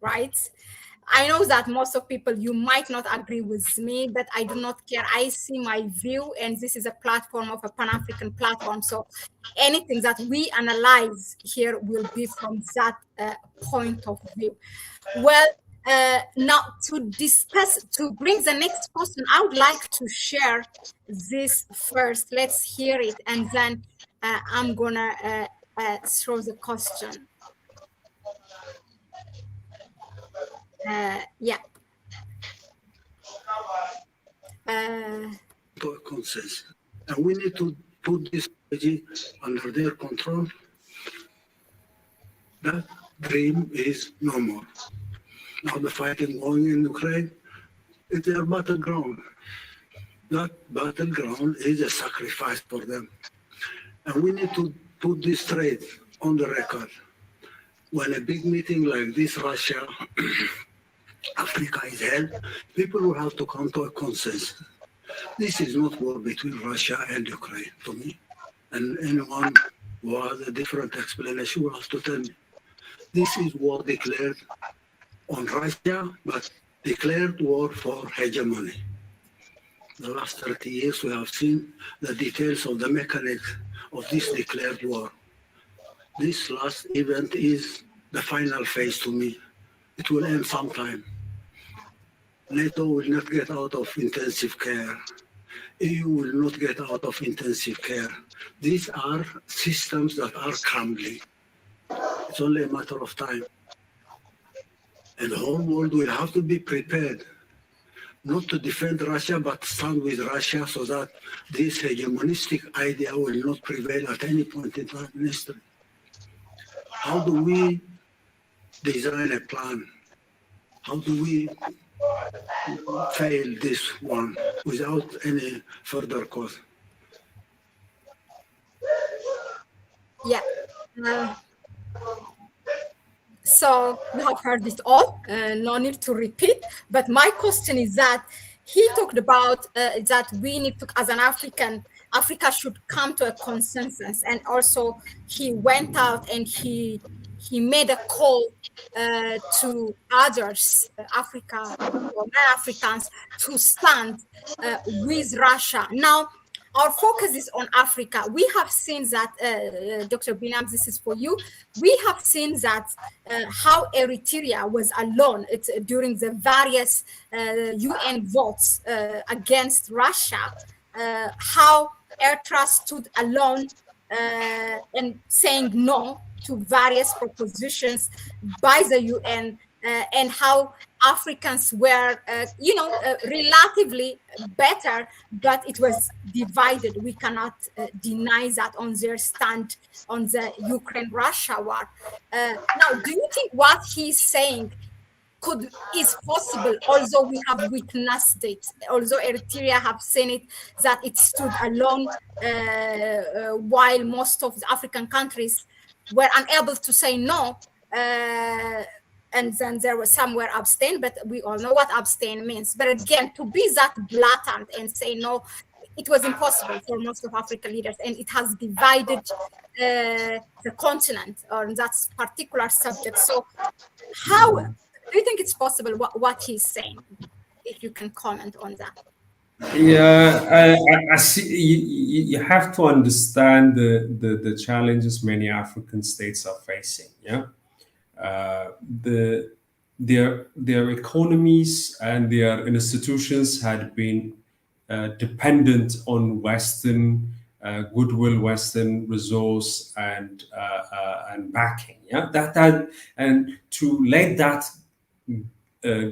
right? I know that most of people, you might not agree with me, but I do not care. I see my view, and this is a platform of a Pan-African platform. So anything that we analyze here will be from that point of view. Well, now to bring the next question, I would like to share this first. Let's hear it, and then I'm gonna throw the question. Yeah. Consensus, and we need to put this strategy under their control. That dream is no more. Now the fighting going in Ukraine, it's their battleground. That battleground is a sacrifice for them. And we need to put this straight on the record. When a big meeting like this, Russia, Africa is held, people will have to come to a consensus. This is not war between Russia and Ukraine, to me. And anyone who has a different explanation will have to tell me. This is war declared on Russia, but declared war for hegemony. The last 30 years, we have seen the details of the mechanism of this declared war. This last event is the final phase to me. It will end sometime. NATO will not get out of intensive care. EU will not get out of intensive care. These are systems that are crumbling. It's only a matter of time. And the whole world will have to be prepared, not to defend Russia, but stand with Russia so that this hegemonistic idea will not prevail at any point in time in history. How do we design a plan? How do we fail this one without any further cause. Yeah. So we have heard it all, no need to repeat. But my question is that he talked about that we need to, as an Africa should come to a consensus. And also he went out and he made a call to others, Africa or Africans, to stand with Russia. Now, our focus is on Africa. We have seen that, Dr. Biniam, this is for you. We have seen that how Eritrea was alone during the various UN votes against Russia, how Eritrea stood alone and saying no to various propositions by the UN, and how Africans were, relatively better, but it was divided. We cannot deny that on their stand on the Ukraine-Russia war. Now, do you think what he's saying is possible, although we have witnessed it, although Eritrea have seen it, that it stood alone while most of the African countries were unable to say no, and then there were some were abstain, but we all know what abstain means. But again, to be that blatant and say no, it was impossible for most of African leaders, and it has divided the continent on that particular subject. So how do you think it's possible what he's saying? If you can comment on that. Yeah, I see. You have to understand the challenges many African states are facing. Yeah, their economies and their institutions had been dependent on Western goodwill, Western resource, and backing. Yeah, that and to let that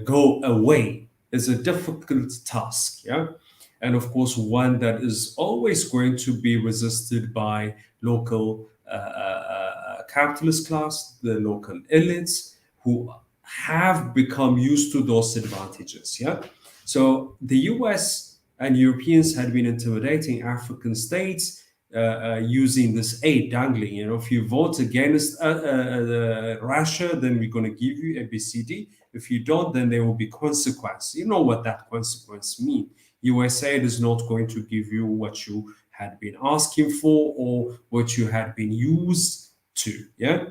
go away is a difficult task. Yeah, and of course one that is always going to be resisted by local capitalist class, the local elites who have become used to those advantages. Yeah, so the US and Europeans had been intimidating African states using this aid dangling. If you vote against Russia, then we're going to give you ABCD. If you don't, then there will be consequence. You know what that consequence means. USA is not going to give you what you had been asking for or what you had been used to. Yeah.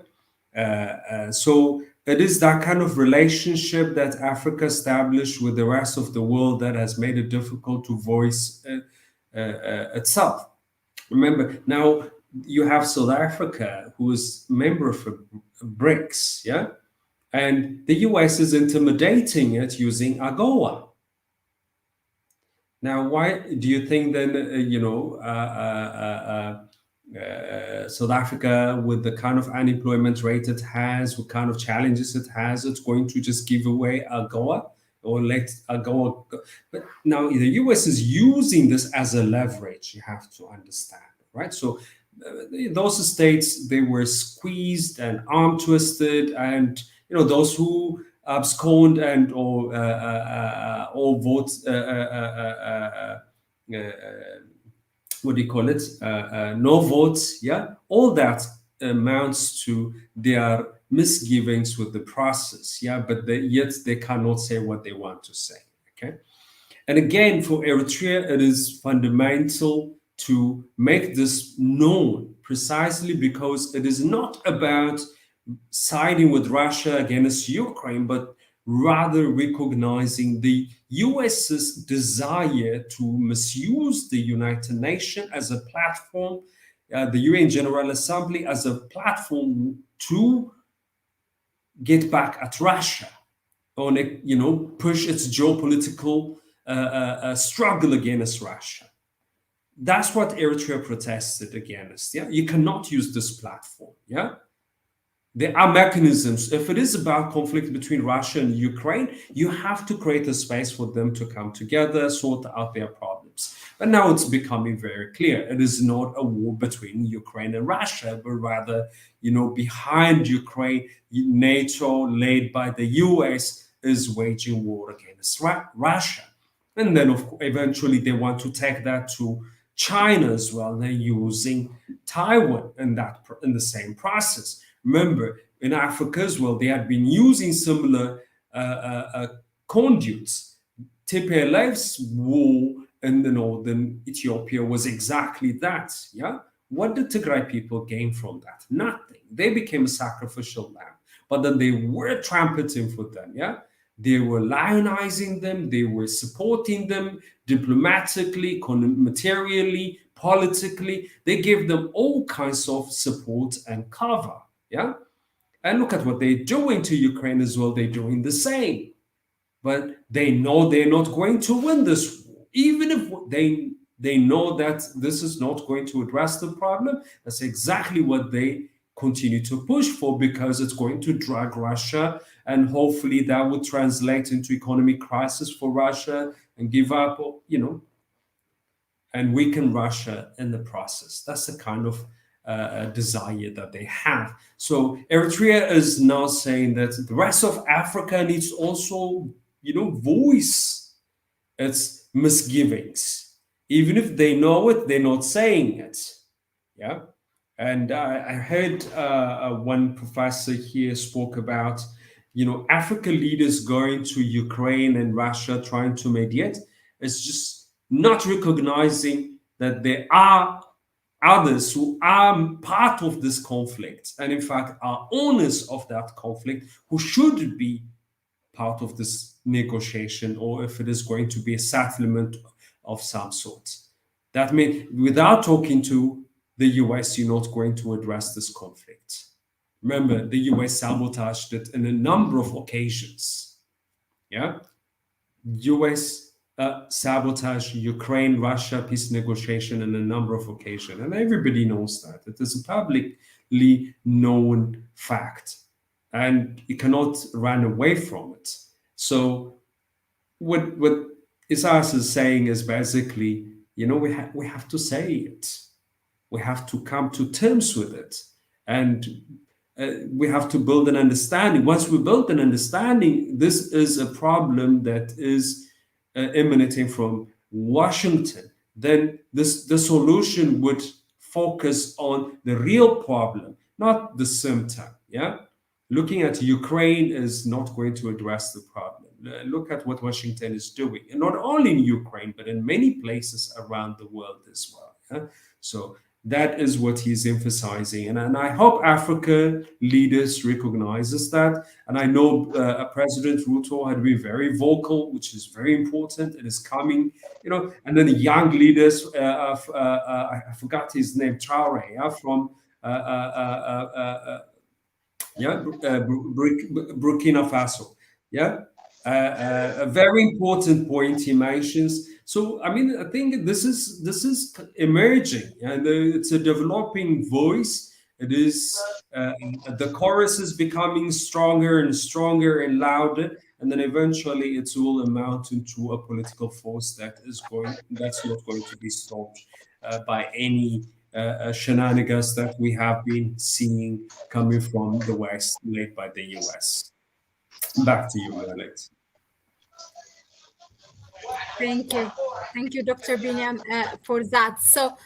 So it is that kind of relationship that Africa established with the rest of the world that has made it difficult to voice itself. Remember, now you have South Africa, who is a member of BRICS, yeah, and the US is intimidating it using AGOA. Now, why do you think then, South Africa, with the kind of unemployment rate it has, what kind of challenges it has, it's going to just give away AGOA or let AGOA go? But now the US is using this as a leverage, you have to understand, right? So those states, they were squeezed and arm twisted, and those who abscond and or vote what do you call it? No votes. Yeah, all that amounts to their misgivings with the process. Yeah, but yet they cannot say what they want to say. Okay, and again, for Eritrea, it is fundamental to make this known, precisely because it is not about siding with Russia against Ukraine, but rather recognizing the US's desire to misuse the United Nations as a platform, the UN General Assembly as a platform to get back at Russia, on push its geopolitical struggle against Russia. That's what Eritrea protested against. Yeah, you cannot use this platform. Yeah. There are mechanisms. If it is about conflict between Russia and Ukraine, you have to create a space for them to come together, sort out their problems. But now it's becoming very clear. It is not a war between Ukraine and Russia, but rather, behind Ukraine, NATO, led by the US, is waging war against Russia. And then, eventually they want to take that to China as well. They're using Taiwan in the same process. Remember, in Africa as well, they had been using similar conduits. TPLF's war in the northern Ethiopia was exactly that. Yeah, what did Tigray people gain from that? Nothing. They became a sacrificial lamb. But then they were trumpeting for them. Yeah, they were lionizing them. They were supporting them diplomatically, materially, politically. They gave them all kinds of support and cover. Yeah, and look at what they're doing to Ukraine as well. They're doing the same. But they know they're not going to win this war. Even if they know that this is not going to address the problem, that's exactly what they continue to push for, because it's going to drag Russia, and hopefully that would translate into economic crisis for Russia and give up, and weaken Russia in the process. That's the kind of desire that they have. So Eritrea is now saying that the rest of Africa needs also, voice its misgivings. Even if they know it, they're not saying it. Yeah. And I heard one professor here spoke about, African leaders going to Ukraine and Russia trying to mediate. It's just not recognizing that there are others who are part of this conflict, and in fact are owners of that conflict, who should be part of this negotiation, or if it is going to be a settlement of some sort. That means without talking to the US, you're not going to address this conflict. Remember, the US sabotaged it in a number of occasions. Yeah, US sabotage Ukraine-Russia peace negotiation in a number of occasions, and everybody knows that. It is a publicly known fact, and you cannot run away from it. So what Isayas is saying is basically, we have to say it. We have to come to terms with it, and we have to build an understanding. Once we build an understanding, this is a problem that is emanating from Washington, then the solution would focus on the real problem, not the symptom. Yeah, looking at Ukraine is not going to address the problem. Look at what Washington is doing, and not only in Ukraine, but in many places around the world as well. Yeah? So that is what he's emphasizing, and I hope Africa leaders recognizes that. And I know President Ruto had been very vocal, which is very important. It is coming, and then the young leaders. I forgot his name, Traore, from Burkina Faso. Yeah, a very important point he mentions. So, I think this is emerging, and it's a developing voice. It is the chorus is becoming stronger and stronger and louder, and then eventually it will amount into a political force that's not going to be stopped by any shenanigans that we have been seeing coming from the West, led by the US. Back to you, Mahlet. Thank you, Dr. Biniam, for that. So,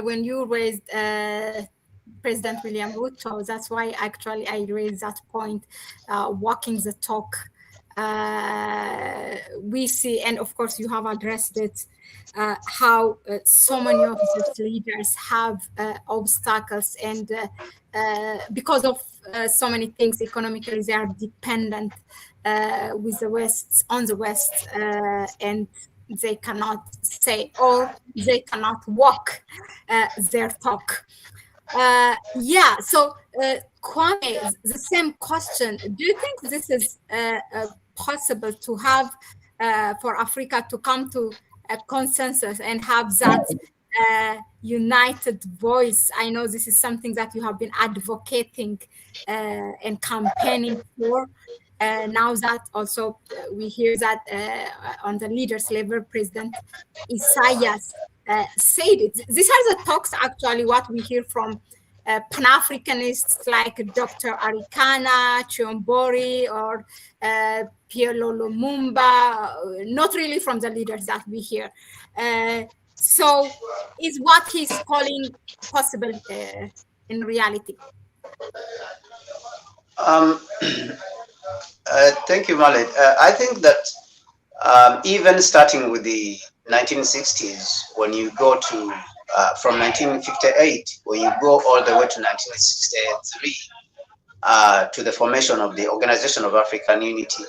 when you raised President William Ruto, that's why actually I raised that point, walking the talk. We see, and of course you have addressed it, how so many of these leaders have obstacles, and because of so many things economically, they are dependent with the West, on the West, and they cannot say, or they cannot walk their talk. So Kwame, the same question. Do you think this is possible to have for Africa to come to a consensus and have that united voice? I know this is something that you have been advocating and campaigning for. Now that also we hear that on the leaders level, President Isayas said it. These are the talks actually what we hear from Pan-Africanists like Dr. Arikana, Chiombori, or Pielo Lumumba, not really from the leaders that we hear. So is what he's calling possible in reality? Thank you, Mahlet. I think that even starting with the 1960s, when you go to from 1958, when you go all the way to 1963, to the formation of the Organization of African Unity,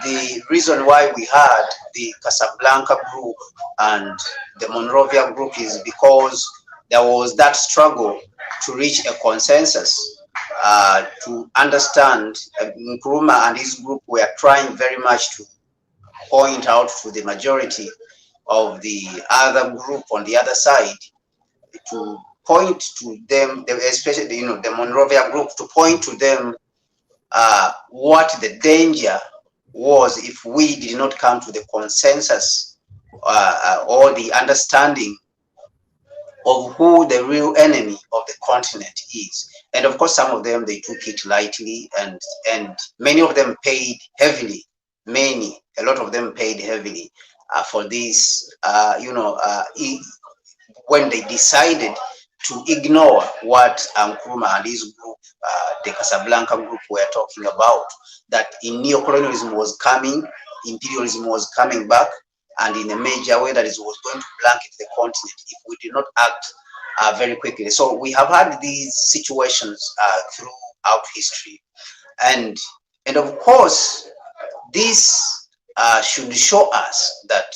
the reason why we had the Casablanca group and the Monrovia group is because there was that struggle to reach a consensus, to understand. Nkrumah and his group were trying very much to point out to the majority of the other group on the other side, to point to them, especially the Monrovia group, to point to them what the danger was if we did not come to the consensus or the understanding of who the real enemy of the continent is. And of course, some of them, they took it lightly, and many of them paid heavily. A lot of them paid heavily for this, when they decided to ignore what Nkrumah and his group, the Casablanca group, were talking about, that in neocolonialism was coming, imperialism was coming back, and in a major way that it was going to blanket the continent if we did not act very quickly. So we have had these situations throughout history, and of course this should show us that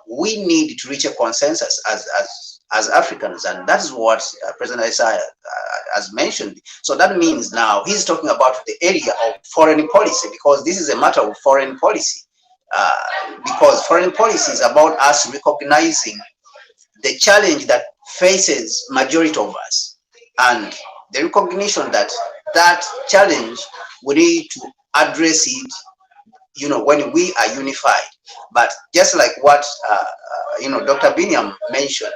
we need to reach a consensus as Africans, and that is what President Isaias has mentioned. So that means now he's talking about the area of foreign policy, because this is a matter of foreign policy. Because foreign policy is about us recognizing the challenge that faces majority of us, and the recognition that that challenge, we need to address it, when we are unified. But just like what Dr. Biniam mentioned,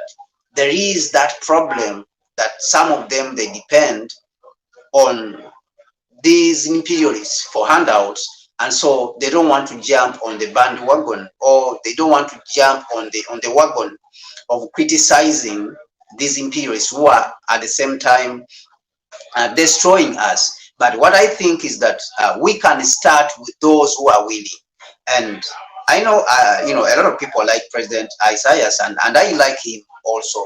there is that problem that some of them, they depend on these imperialists for handouts, and so they don't want to jump on the bandwagon, or they don't want to jump on the wagon of criticizing these imperialists who are at the same time destroying us. But what I think is that we can start with those who are willing. And I know, a lot of people like President Isaias, and I like him also.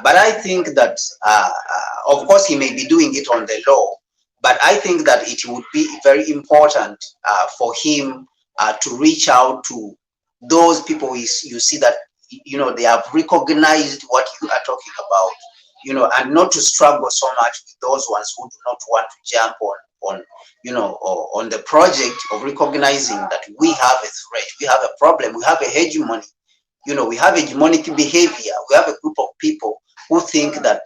But I think that, of course, he may be doing it on the low, but I think that it would be very important for him to reach out to those people you see that, they have recognized what you are talking about, and not to struggle so much with those ones who do not want to jump on the project of recognizing that we have a threat, we have a problem, we have a hegemony, we have hegemonic behavior. We have a group of people who think that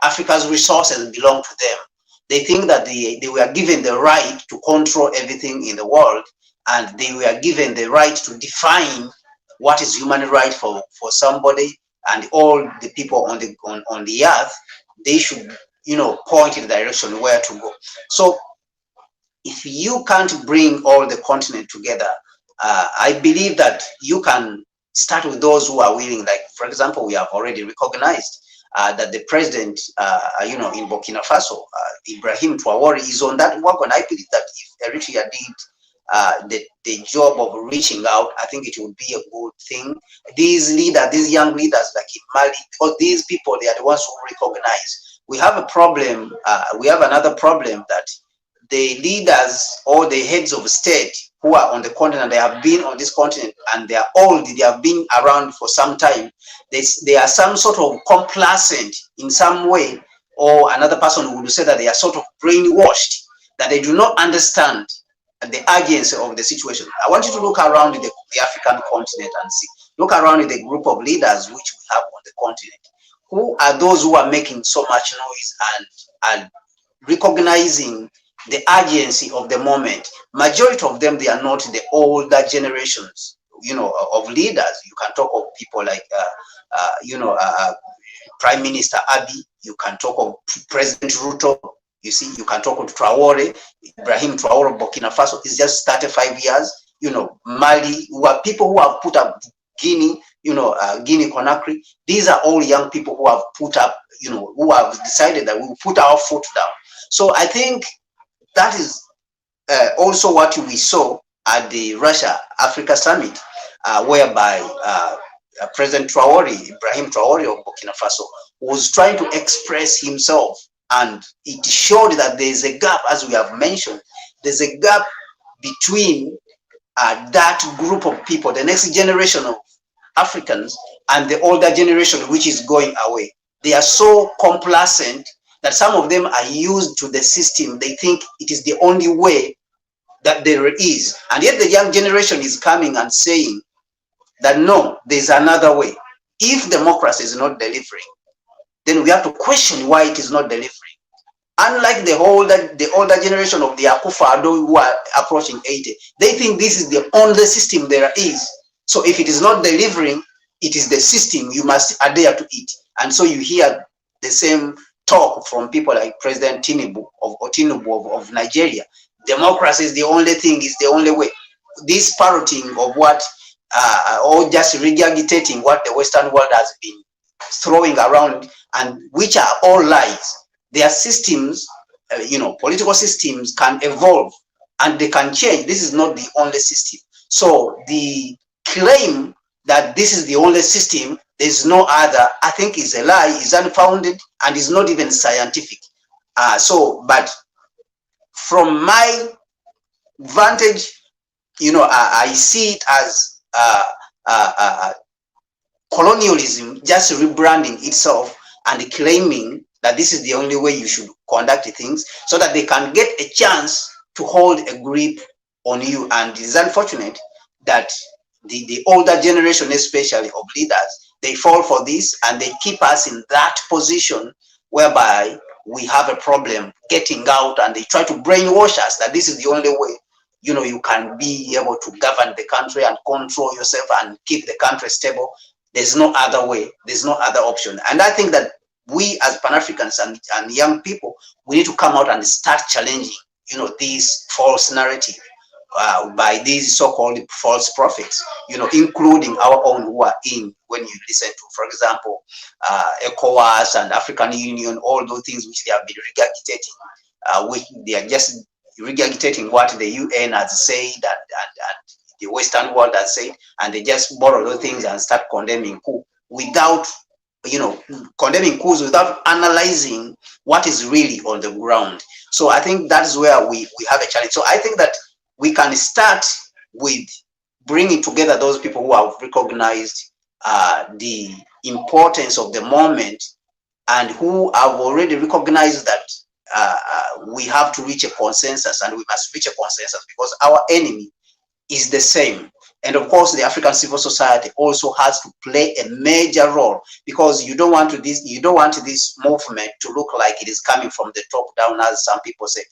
Africa's resources belong to them. They think that they were given the right to control everything in the world, and they were given the right to define what is human right for somebody, and all the people on the earth, they should point in the direction where to go. So if you can't bring all the continent together, I believe that you can start with those who are willing. Like, for example, we have already recognized that the president, in Burkina Faso, Ibrahim Traoré, is on that work. And I believe that if Eritrea did the job of reaching out, I think it would be a good thing. These leaders, these young leaders like in Mali, because these people, they are the ones who recognize. We have a problem, we have another problem, that the leaders or the heads of state who are on the continent, they have been on this continent and they are old, they have been around for some time. They are some sort of complacent in some way, or another person would say that they are sort of brainwashed, that they do not understand the urgency of the situation. I want you to look around the African continent and see. Look around the group of leaders which we have on the continent. Who are those who are making so much noise and recognizing the urgency of the moment? Majority of them, they are not the older generations, of leaders. You can talk of people like, Prime Minister Abiy, you can talk of President Ruto, you see, you can talk of Traore, Ibrahim Traore, Burkina Faso is just 35 years, you know, Mali, who are people who have put up Guinea, you know, Guinea Conakry. These are all young people who have put up, you know, who have decided that we will put our foot down. So I think that is also what we saw at the Russia-Africa Summit, whereby President Traore, Ibrahim Traore of Burkina Faso, was trying to express himself, and it showed that there is a gap, as we have mentioned, there's a gap between that group of people, the next generation of Africans, and the older generation, which is going away. They are so complacent that some of them are used to the system. They think it is the only way that there is. And yet the young generation is coming and saying that no, there's another way. If democracy is not delivering, then we have to question why it is not delivering. Unlike the older generation of the Akufo-Addo who are approaching 80, they think this is the only system there is. So if it is not delivering, it is the system, you must adhere to it. And so you hear the same talk from people like President Tinubu of Nigeria. Democracy is the only thing, is the only way. This parroting of what, or just regurgitating what the Western world has been throwing around, and which are all lies. Their systems, you know, political systems can evolve and they can change. This is not the only system. So the claim that this is the only system, there's no other, I think is a lie, is unfounded, and is not even scientific. But from my vantage, you know, I see it as colonialism just rebranding itself and claiming that this is the only way you should conduct things, so that they can get a chance to hold a grip on you. And it is unfortunate that the older generation, especially of leaders, they fall for this and they keep us in that position whereby we have a problem getting out, and they try to brainwash us that this is the only way, you know, you can be able to govern the country and control yourself and keep the country stable. There's no other way, there's no other option. And I think that we as Pan-Africans and young people, we need to come out and start challenging, you know, this false narrative by these so-called false prophets, you know, including our own who are in, when you listen to, for example, ECOWAS and African Union, all those things which they have been regurgitating, which they are just regurgitating what the UN has said and the Western world has said, and they just borrow those things and start condemning coup without, you know, condemning coups without analyzing what is really on the ground. So I think that's where we have a challenge. So I think that we can start with bringing together those people who have recognized the importance of the moment, and who have already recognized that we have to reach a consensus, and we must reach a consensus because our enemy is the same. And of course, the African civil society also has to play a major role, because you don't want this movement to look like it is coming from the top down, as some people say,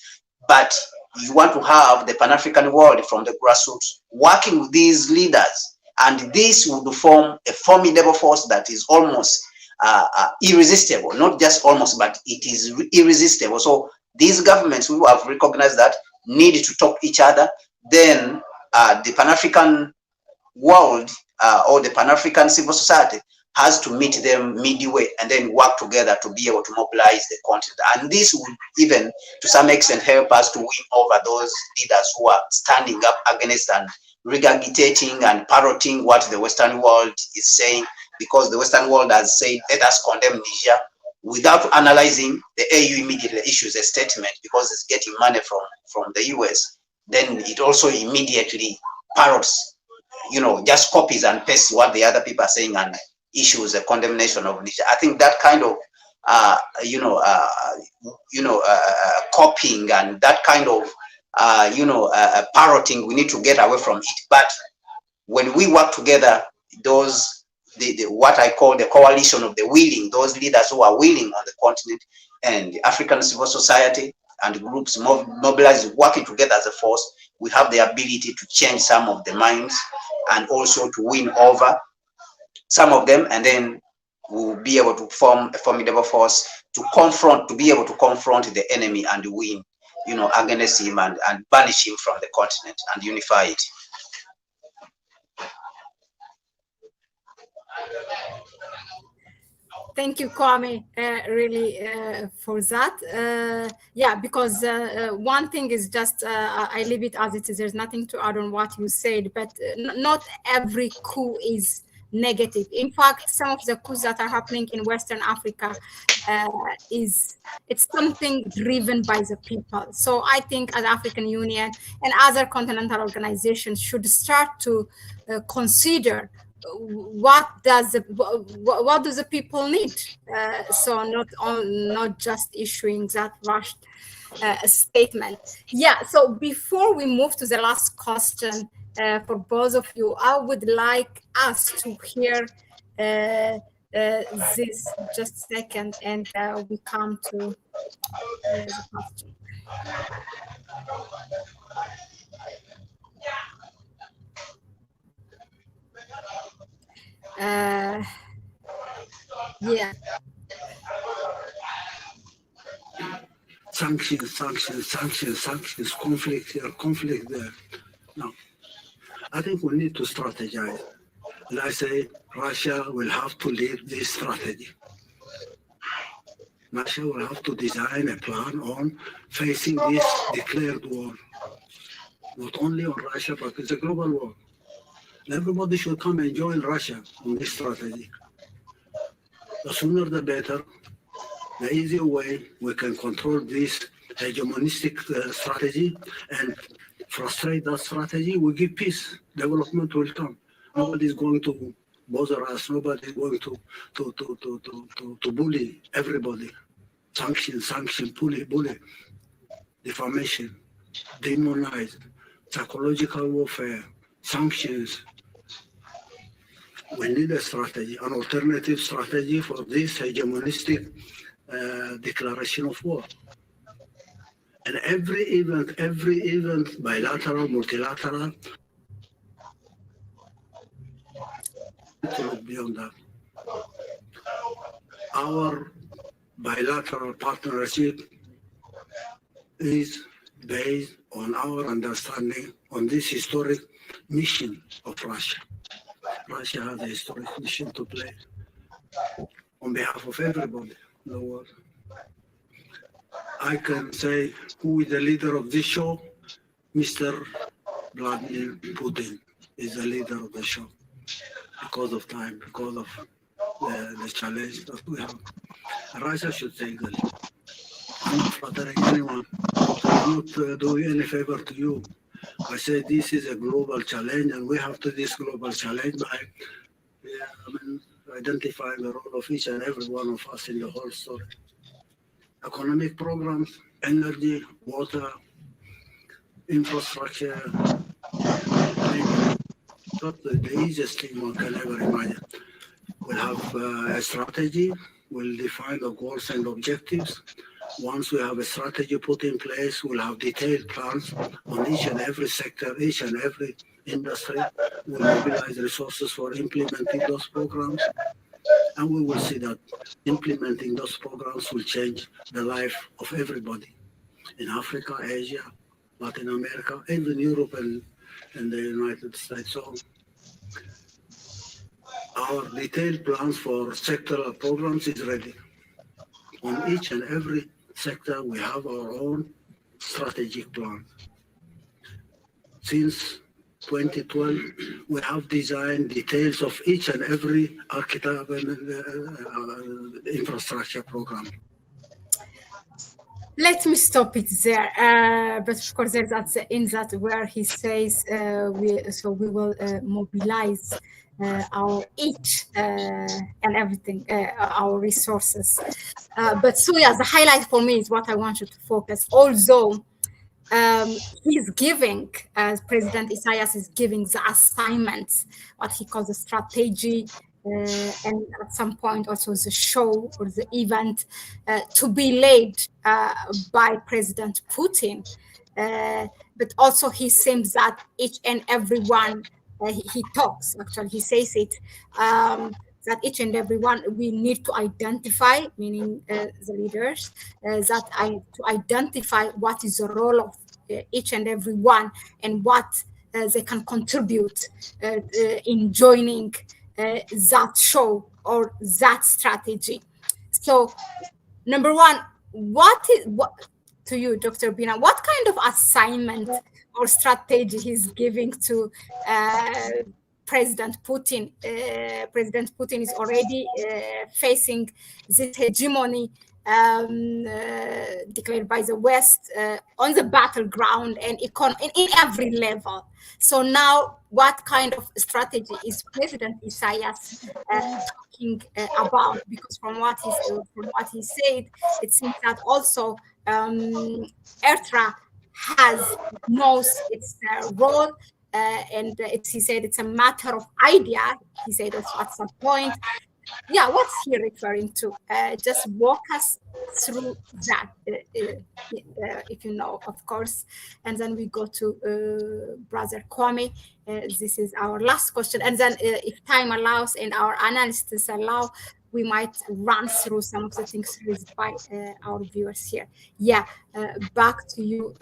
but you want to have the Pan-African world from the grassroots working with these leaders, and this would form a formidable force that is almost irresistible. Not just almost, but it is irresistible. So these governments who have recognized that need to talk to each other. Then the Pan-African world or the Pan-African civil society has to meet them midway and then work together to be able to mobilize the continent. And this will even to some extent help us to win over those leaders who are standing up against and regurgitating and parroting what the Western world is saying, because the Western world has said, let us condemn Niger, without analyzing. The AU immediately issues a statement because it's getting money from the US. Then it also immediately parrots, you know, just copies and pastes what the other people are saying and issues a condemnation of Niger. I think that kind of copying and that kind of parroting, we need to get away from it. But when we work together, those what I call the coalition of the willing, those leaders who are willing on the continent, and the African civil society and groups mobilized, working together as a force, we have the ability to change some of the minds and also to win over some of them, and then we will be able to form a formidable force to be able to confront the enemy and win, against him and banish him from the continent and unify it. Thank you, Kwame, really for that. Yeah, because one thing is just, I leave it as it is. There's nothing to add on what you said, but not every coup is negative. In fact, some of the coups that are happening in Western Africa it's something driven by the people. So I think as African Union and other continental organizations should start to consider what do the people need? So not just issuing that rushed statement. Yeah. So before we move to the last question for both of you, I would like us to hear this just a second, and we come to the question. Yeah. Sanctions, conflict here, conflict there. No, I think we need to strategize. And I say Russia will have to lead this strategy. Russia will have to design a plan on facing this declared war. Not only on Russia, but it's a global war. And everybody should come and join Russia on this strategy. The sooner the better. The easier way we can control this hegemonistic strategy and frustrate that strategy, we give peace. Development will come. Nobody is going to bother us. Nobody is going to bully everybody. Sanction, bully, defamation, demonize, psychological warfare, sanctions. We need a strategy, an alternative strategy for this hegemonistic declaration of war. And every event, bilateral, multilateral, to look beyond that. Our bilateral partnership is based on our understanding on this historic mission of Russia. Russia has a historic mission to play on behalf of everybody in the world. I can say who is the leader of this show? Mr. Vladimir Putin is the leader of the show because of time, because of the challenge that we have. Russia should take the lead. I'm not flattering anyone. I'm not doing any favor to you. I say this is a global challenge, and we have to this global challenge by identifying the role of each and every one of us in the whole story. Economic programs, energy, water, infrastructure, not the easiest thing one can ever imagine. We'll have a strategy, we'll define the goals and objectives. Once we have a strategy put in place, we'll have detailed plans on each and every sector, each and every industry. We'll mobilize resources for implementing those programs. And we will see that implementing those programs will change the life of everybody in Africa, Asia, Latin America, even Europe and the United States. So our detailed plans for sectoral programs is ready. On each and every sector, we have our own strategic plan. Since 2012, we have designed details of each and every infrastructure program. Let me stop it there. But of course, there's in that where he says we will mobilize our each and everything, our resources. But so yeah, the highlight for me is what I want you to focus. Although he's giving, President Isaias is giving the assignments, what he calls the strategy, and at some point also the show or the event to be led by President Putin. But also he seems that each and every one he talks, actually he says it, that each and every one, we need to identify, meaning the leaders, to identify what is the role of each and every one, and what they can contribute in joining that show or that strategy. So, number one, what to you, Dr. Bina, what kind of assignment or strategy he's giving to President Putin? President Putin is already facing this hegemony declared by the West on the battleground and in every level. So now, what kind of strategy is President Isayas talking about? Because from what he said, it seems that also Eritrea knows its role, and he said it's a matter of idea. He said also at some point. Yeah, what's he referring to? Just walk us through that, if you know, of course. And then we go to Brother Kwame. This is our last question. And then if time allows and our analysts allow, we might run through some of the things raised by our viewers here. Yeah, back to you,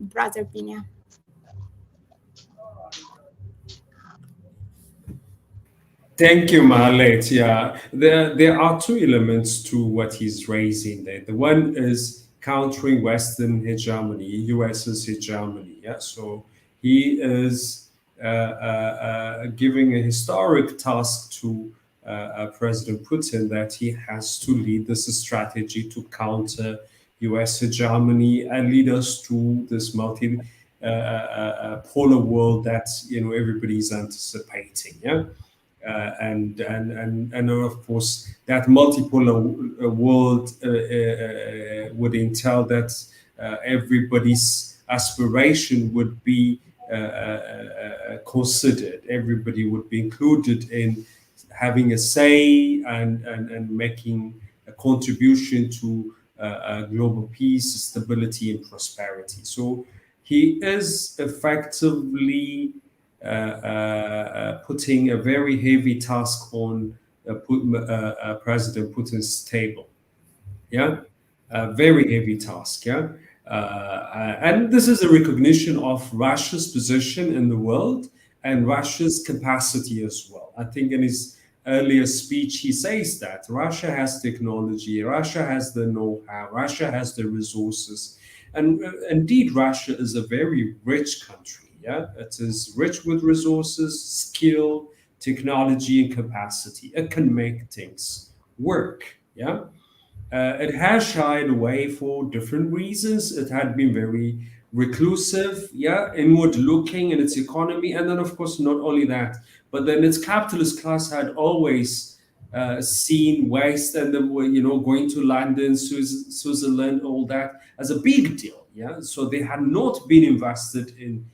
Brother Biniam. Thank you, Mahlet. Yeah, there are two elements to what he's raising there. The one is countering Western hegemony, US's hegemony. Yeah, so he is giving a historic task to President Putin, that he has to lead this strategy to counter US hegemony and lead us to this multi polar world that everybody's anticipating. Yeah. And of course, that multipolar world would entail that everybody's aspiration would be considered. Everybody would be included in having a say and making a contribution to global peace, stability, and prosperity. So he is effectively putting a very heavy task on President Putin's table. Yeah, a very heavy task. Yeah, and this is a recognition of Russia's position in the world and Russia's capacity as well. I think in his earlier speech, he says that Russia has technology, Russia has the know-how, Russia has the resources, and indeed, Russia is a very rich country. Yeah, it is rich with resources, skill, technology, and capacity. It can make things work. Yeah, it has shied away for different reasons. It had been very reclusive, yeah, inward-looking in its economy, and then, of course, not only that, but then its capitalist class had always seen West and going to London, Switzerland, all that as a big deal. Yeah, so they had not been invested in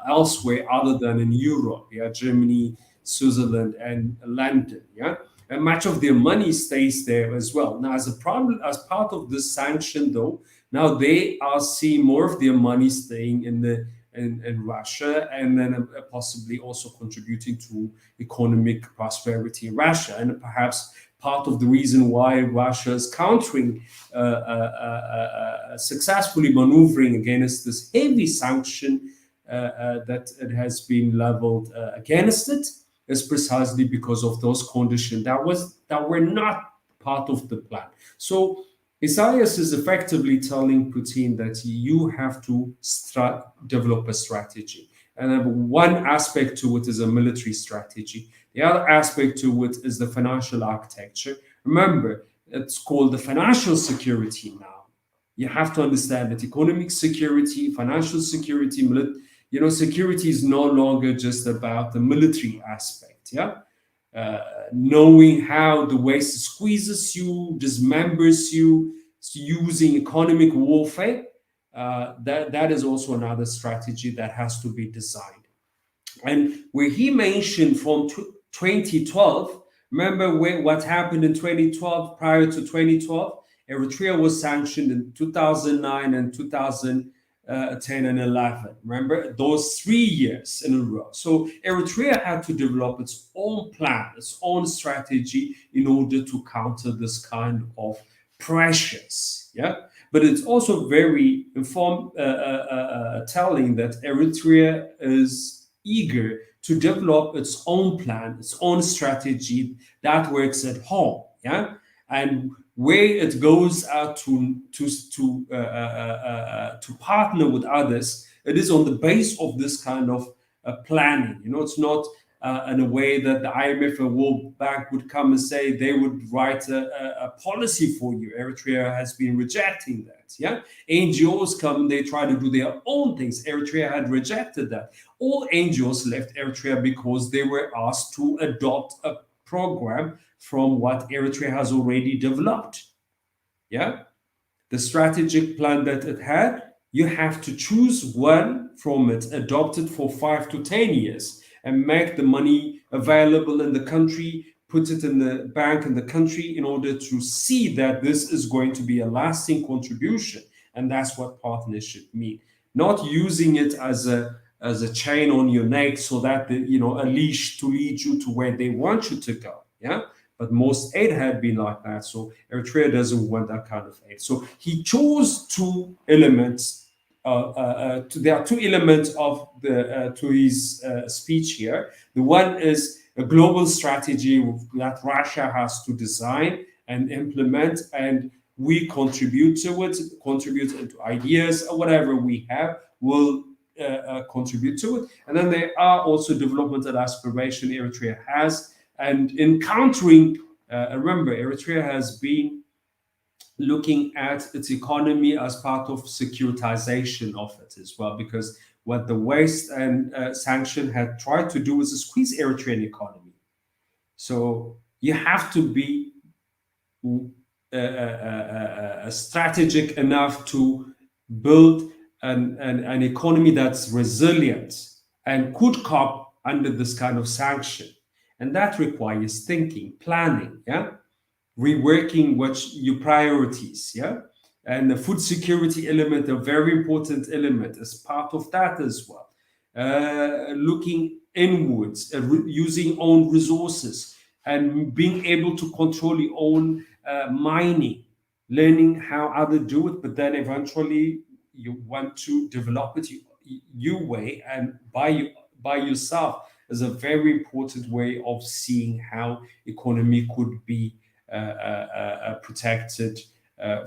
elsewhere other than in Europe, yeah, Germany, Switzerland, and London, yeah, and much of their money stays there as well. Now, as part of this sanction, though, now they are seeing more of their money staying in Russia, and then possibly also contributing to economic prosperity in Russia, and perhaps part of the reason why Russia is countering, successfully maneuvering against this heavy sanction that it has been leveled against it, is precisely because of those conditions that were not part of the plan. So Isaias is effectively telling Putin that you have to develop a strategy. And one aspect to it is a military strategy. The other aspect to it is the financial architecture. Remember, it's called the financial security now. You have to understand that economic security, financial security, security is no longer just about the military aspect. Yeah, knowing how the West squeezes you, dismembers you, using economic warfare. That is also another strategy that has to be designed. And where he mentioned from 2012, remember what happened in 2012, prior to 2012? Eritrea was sanctioned in 2009 and 2010, 10 and 11. Remember those 3 years in a row. So Eritrea had to develop its own plan, its own strategy in order to counter this kind of pressures. Yeah, but it's also very telling that Eritrea is eager to develop its own plan, its own strategy that works at home. Yeah, and where it goes out to partner with others, it is on the base of this kind of planning. You know, it's not in a way that the IMF and World Bank would come and say they would write a policy for you. Eritrea has been rejecting that. Yeah, NGOs come, they try to do their own things. Eritrea had rejected that. All NGOs left Eritrea because they were asked to adopt a program from what Eritrea has already developed. Yeah, the strategic plan that it had, you have to choose one from it, adopt it for 5 to 10 years, and make the money available in the country, put it in the bank in the country in order to see that this is going to be a lasting contribution. And that's what partnership means. Not using it as a chain on your neck so that a leash to lead you to where they want you to go. Yeah. But most aid had been like that. So Eritrea doesn't want that kind of aid. So he chose two elements. There are two elements of to his speech here. The one is a global strategy that Russia has to design and implement, and we contribute to it, contribute into ideas or whatever we have, will contribute to it. And then there are also development and aspiration Eritrea has. And encountering, remember, Eritrea has been looking at its economy as part of securitization of it as well, because what the West and sanction had tried to do was to squeeze Eritrean economy. So you have to be strategic enough to build an economy that's resilient and could cope under this kind of sanction. And that requires thinking, planning, yeah, reworking what your priorities, yeah, and the food security element, a very important element, as part of that as well. Looking inwards, using own resources, and being able to control your own mining, learning how others do it, but then eventually you want to develop it your way and by yourself. Is a very important way of seeing how economy could be protected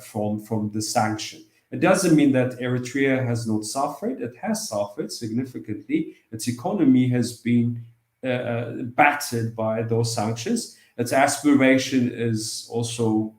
from the sanction. It doesn't mean that Eritrea has not suffered. It has suffered significantly. Its economy has been battered by those sanctions. Its aspiration is also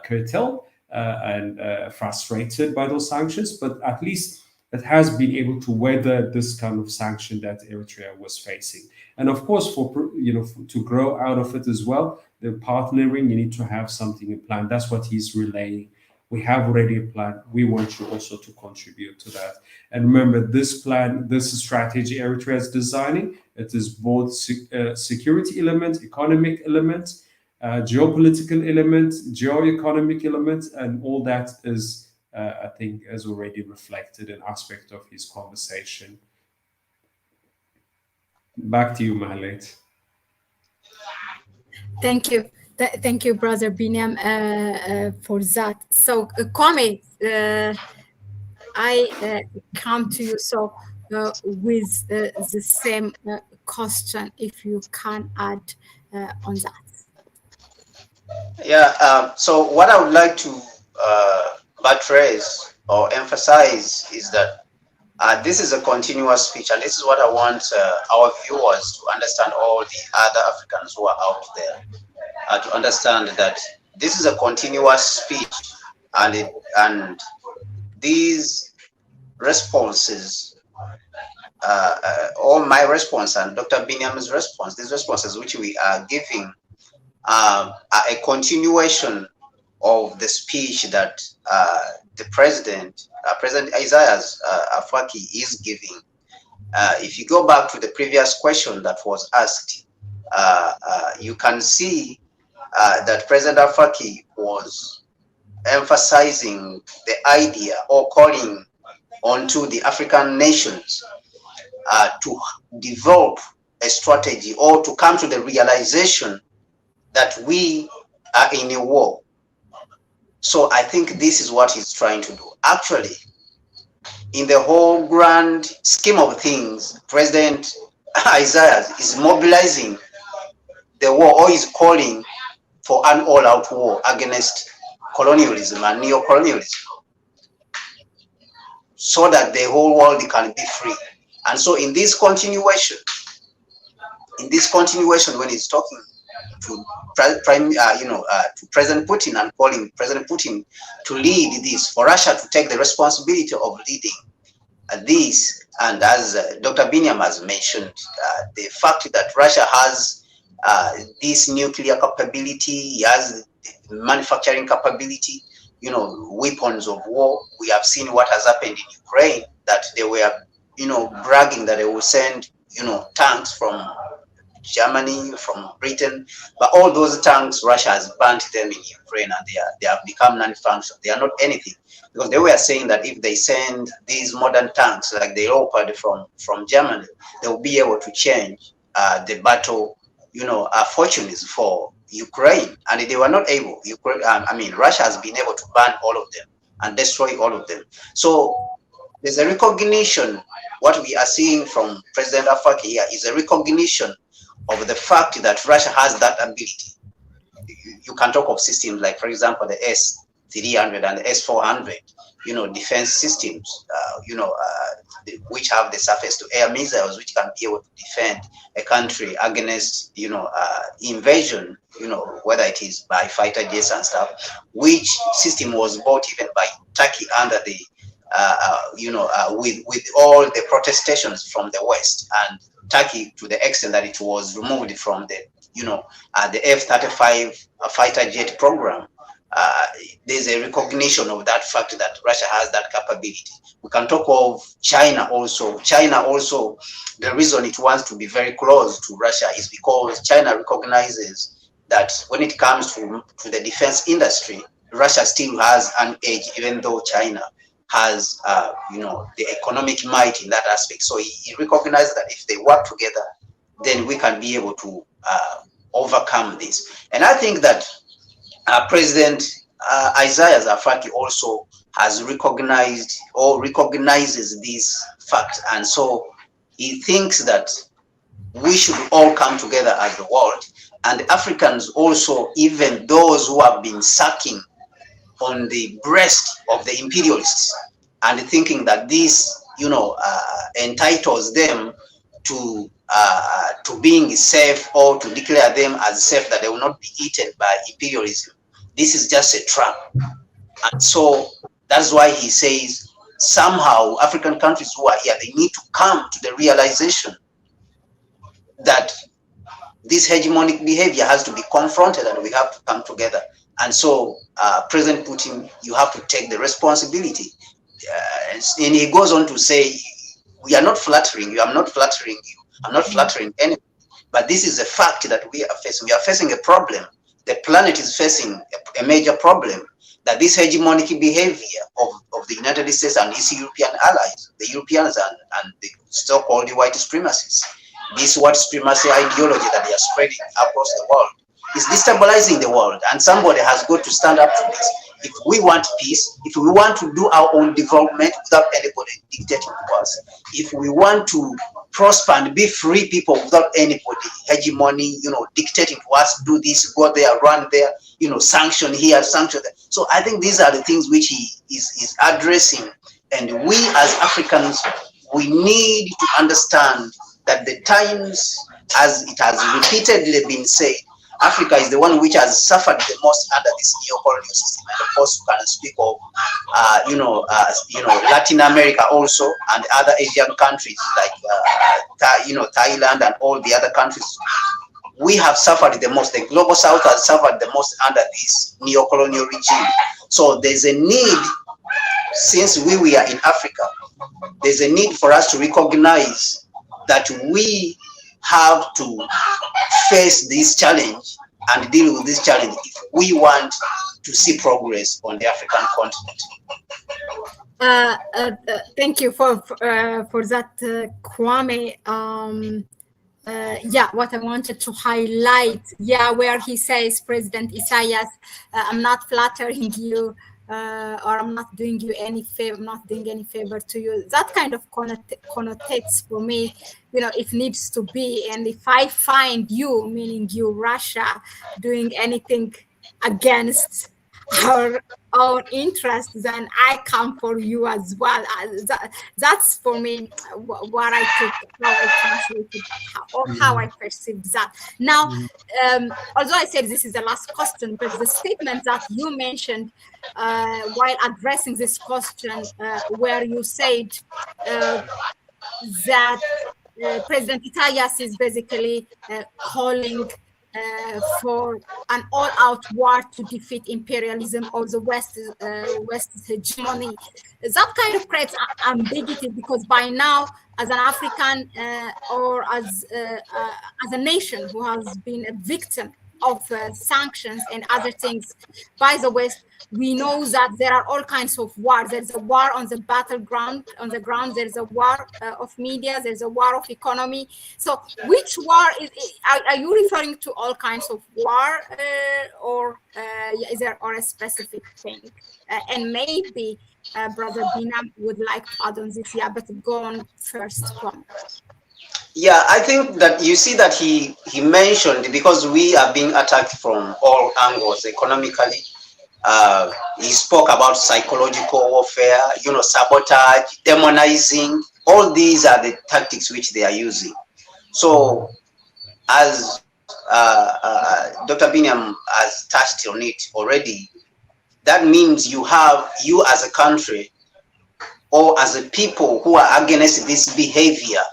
curtailed and frustrated by those sanctions, but at least it has been able to weather this kind of sanction that Eritrea was facing. And of course, to grow out of it as well, the partnering, you need to have something in plan. That's what he's relaying. We have already a plan. We want you also to contribute to that. And remember, this plan, this strategy Eritrea is designing, it is both security elements, economic elements, geopolitical elements, geo-economic elements, and all that is I think is already reflected in aspect of his conversation. Back to you, Mahlet. Thank you. Thank you, Brother Biniam, for that. So, Kwame, I come to you with the same question, if you can add on that. Yeah, so what I would like to buttress or emphasize is that this is a continuous speech, and this is what I want our viewers to understand, all the other Africans who are out there, to understand that this is a continuous speech, and these responses, all my response and Dr. Biniam's response, these responses which we are giving are a continuation of the speech that the President Isayas Afwerki is giving. If you go back to the previous question that was asked, you can see that President Afwerki was emphasizing the idea or calling onto the African nations to develop a strategy or to come to the realization that we are in a war. So I think this is what he's trying to do. Actually, in the whole grand scheme of things, President Isaias is mobilizing the war, or is calling for an all-out war against colonialism and neo-colonialism, so that the whole world can be free. And so in this continuation, when he's talking to to President Putin and calling President Putin to lead this, for Russia to take the responsibility of leading this, and as Dr. Biniam has mentioned, the fact that Russia has this nuclear capability, has manufacturing capability, weapons of war. We have seen what has happened in Ukraine, that they were, bragging that they will send, tanks from Germany, from Britain, but all those tanks, Russia has burnt them in Ukraine, and they have become non-functional. They are not anything, because they were saying that if they send these modern tanks like the Leopard from Germany, they will be able to change the battle, fortunes for Ukraine, and they were not able. Russia has been able to burn all of them and destroy all of them. So there's a recognition. What we are seeing from President Afwerki here is a recognition of the fact that Russia has that ability. You can talk of systems like, for example, the S-300 and the S-400, defense systems, which have the surface-to-air missiles, which can be able to defend a country against, invasion, whether it is by fighter jets and stuff, which system was bought even by Turkey under the, with all the protestations from the West, and Turkey, to the extent that it was removed from the, the F-35 fighter jet program. There's a recognition of that fact that Russia has that capability. We can talk of China also. China also, the reason it wants to be very close to Russia is because China recognizes that when it comes to the defense industry, Russia still has an edge, even though China has, the economic might in that aspect. So he recognizes that if they work together, then we can be able to overcome this. And I think that President Isayas Afwerki also has recognized or recognizes this fact. And so he thinks that we should all come together as the world, and Africans also, even those who have been sucking on the breast of the imperialists and thinking that this, entitles them to being safe, or to declare them as safe, that they will not be eaten by imperialism. This is just a trap. And so that's why he says somehow African countries who are here, they need to come to the realization that this hegemonic behavior has to be confronted, and we have to come together. And so President Putin, you have to take the responsibility. And he goes on to say, we are not flattering you, I'm not flattering you, I'm not flattering anyone, but this is a fact that we are facing. We are facing a problem. The planet is facing a major problem, that this hegemonic behavior of the United States and its European allies, the Europeans and the so-called white supremacists, this white supremacy ideology that they are spreading across the world, is destabilizing the world, and somebody has got to stand up to this. If we want peace, if we want to do our own development without anybody dictating to us, if we want to prosper and be free people without anybody hegemony, dictating to us, do this, go there, run there, sanction here, sanction there. So I think these are the things which he is addressing, and we as Africans, we need to understand that the times, as it has repeatedly been said, Africa is the one which has suffered the most under this neo-colonial system. And of course, we can speak of, Latin America also, and other Asian countries like, Thailand and all the other countries. We have suffered the most. The global South has suffered the most under this neo-colonial regime. So there's a need, since we are in Africa, there's a need for us to recognize that we have to face this challenge and deal with this challenge if we want to see progress on the African continent. Thank you for that, Kwame. Yeah, what I wanted to highlight, yeah, where he says, President Isaias, I'm not flattering you, or I'm not doing you any favor, not doing any favor to you. That kind of connotates for me, you know, it needs to be. And if I find you, meaning you, Russia, doing anything against our interest, then I come for you as well. That's for me what I took, how I translated, how I perceived that. Now, although I said this is the last question, but the statement that you mentioned while addressing this question, where you said that President Isaias is basically calling for an all-out war to defeat imperialism or the West's hegemony. That kind of creates ambiguity, because by now, as an African or as a nation who has been a victim of sanctions and other things by the West, we know that there are all kinds of wars. There's a war on the battleground, on the ground. There's a war of media. There's a war of economy. So which war are you referring to? All kinds of war, or is there a specific thing? And maybe Brother Biniam would like to add on this. Yeah, but go on first, Kwame. Yeah, I think that you see that he mentioned, because we are being attacked from all angles economically. He spoke about psychological warfare, you know, sabotage, demonizing. All these are the tactics which they are using. So, as Dr. Biniam has touched on it already, that means you as a country or as a people who are against this behavior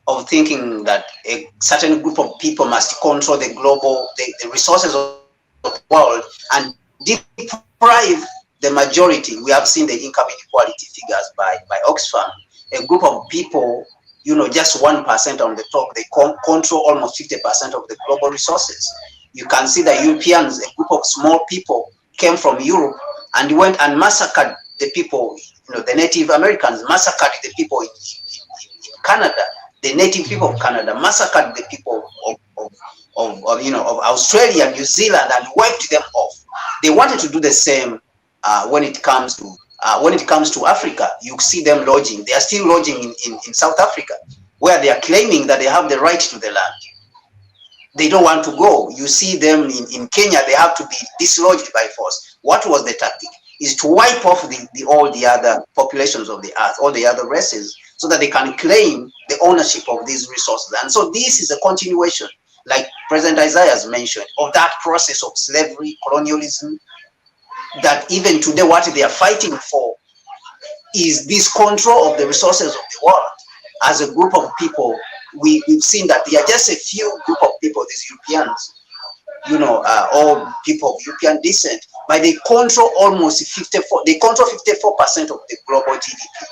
of thinking that a certain group of people must control the resources of the world and deprive the majority. We have seen the income inequality figures by Oxfam. A group of people, you know, just 1% on the top, they control almost 50% of the global resources. You can see the Europeans, a group of small people, came from Europe and went and massacred the people, you know, the Native Americans massacred the people in Canada. The native people of Canada massacred the people of you know, of Australia, New Zealand, and wiped them off. They wanted to do the same when it comes to Africa. You see them lodging. They are still lodging in South Africa, where they are claiming that they have the right to the land. They don't want to go. You see them in Kenya. They have to be dislodged by force. What was the tactic? Is to wipe off all the other populations of the earth, all the other races, so that they can claim the ownership of these resources. And so this is a continuation, like President Isaias mentioned, of that process of slavery, colonialism, that even today what they are fighting for is this control of the resources of the world. As a group of people, we've seen that there are just a few group of people, these Europeans, you know, all people of European descent, but they control almost 54% of the global GDP.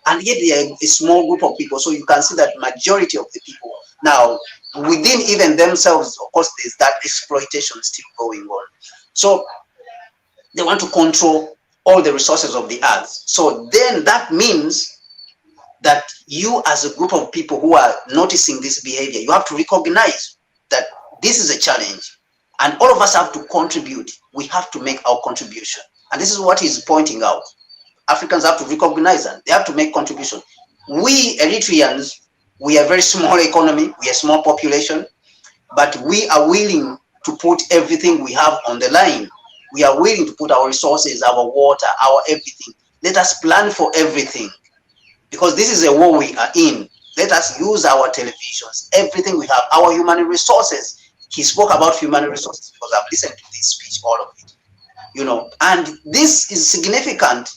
And yet they are a small group of people. So you can see that majority of the people. Now, within even themselves, of course, there's that exploitation still going on. So they want to control all the resources of the earth. So then that means that you, as a group of people who are noticing this behavior, you have to recognize that this is a challenge. And all of us have to contribute. We have to make our contribution. And this is what he's pointing out. Africans have to recognize that. They have to make contribution. We Eritreans, we are a very small economy. We are a small population. But we are willing to put everything we have on the line. We are willing to put our resources, our water, our everything. Let us plan for everything. Because this is a war we are in. Let us use our televisions, everything we have, our human resources. He spoke about human resources because I've listened to this speech, all of it. You know, and this is significant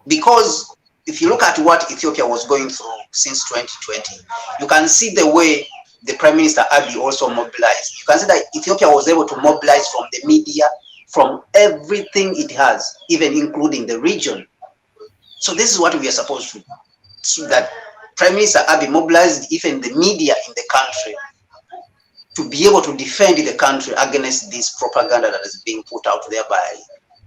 because if you look at what Ethiopia was going through since 2020, you can see the way the Prime Minister Abiy also mobilized. You can see that Ethiopia was able to mobilize from the media, from everything it has, even including the region. So this is what we are supposed to do. So that Prime Minister Abiy mobilized even the media in the country to be able to defend the country against this propaganda that is being put out there by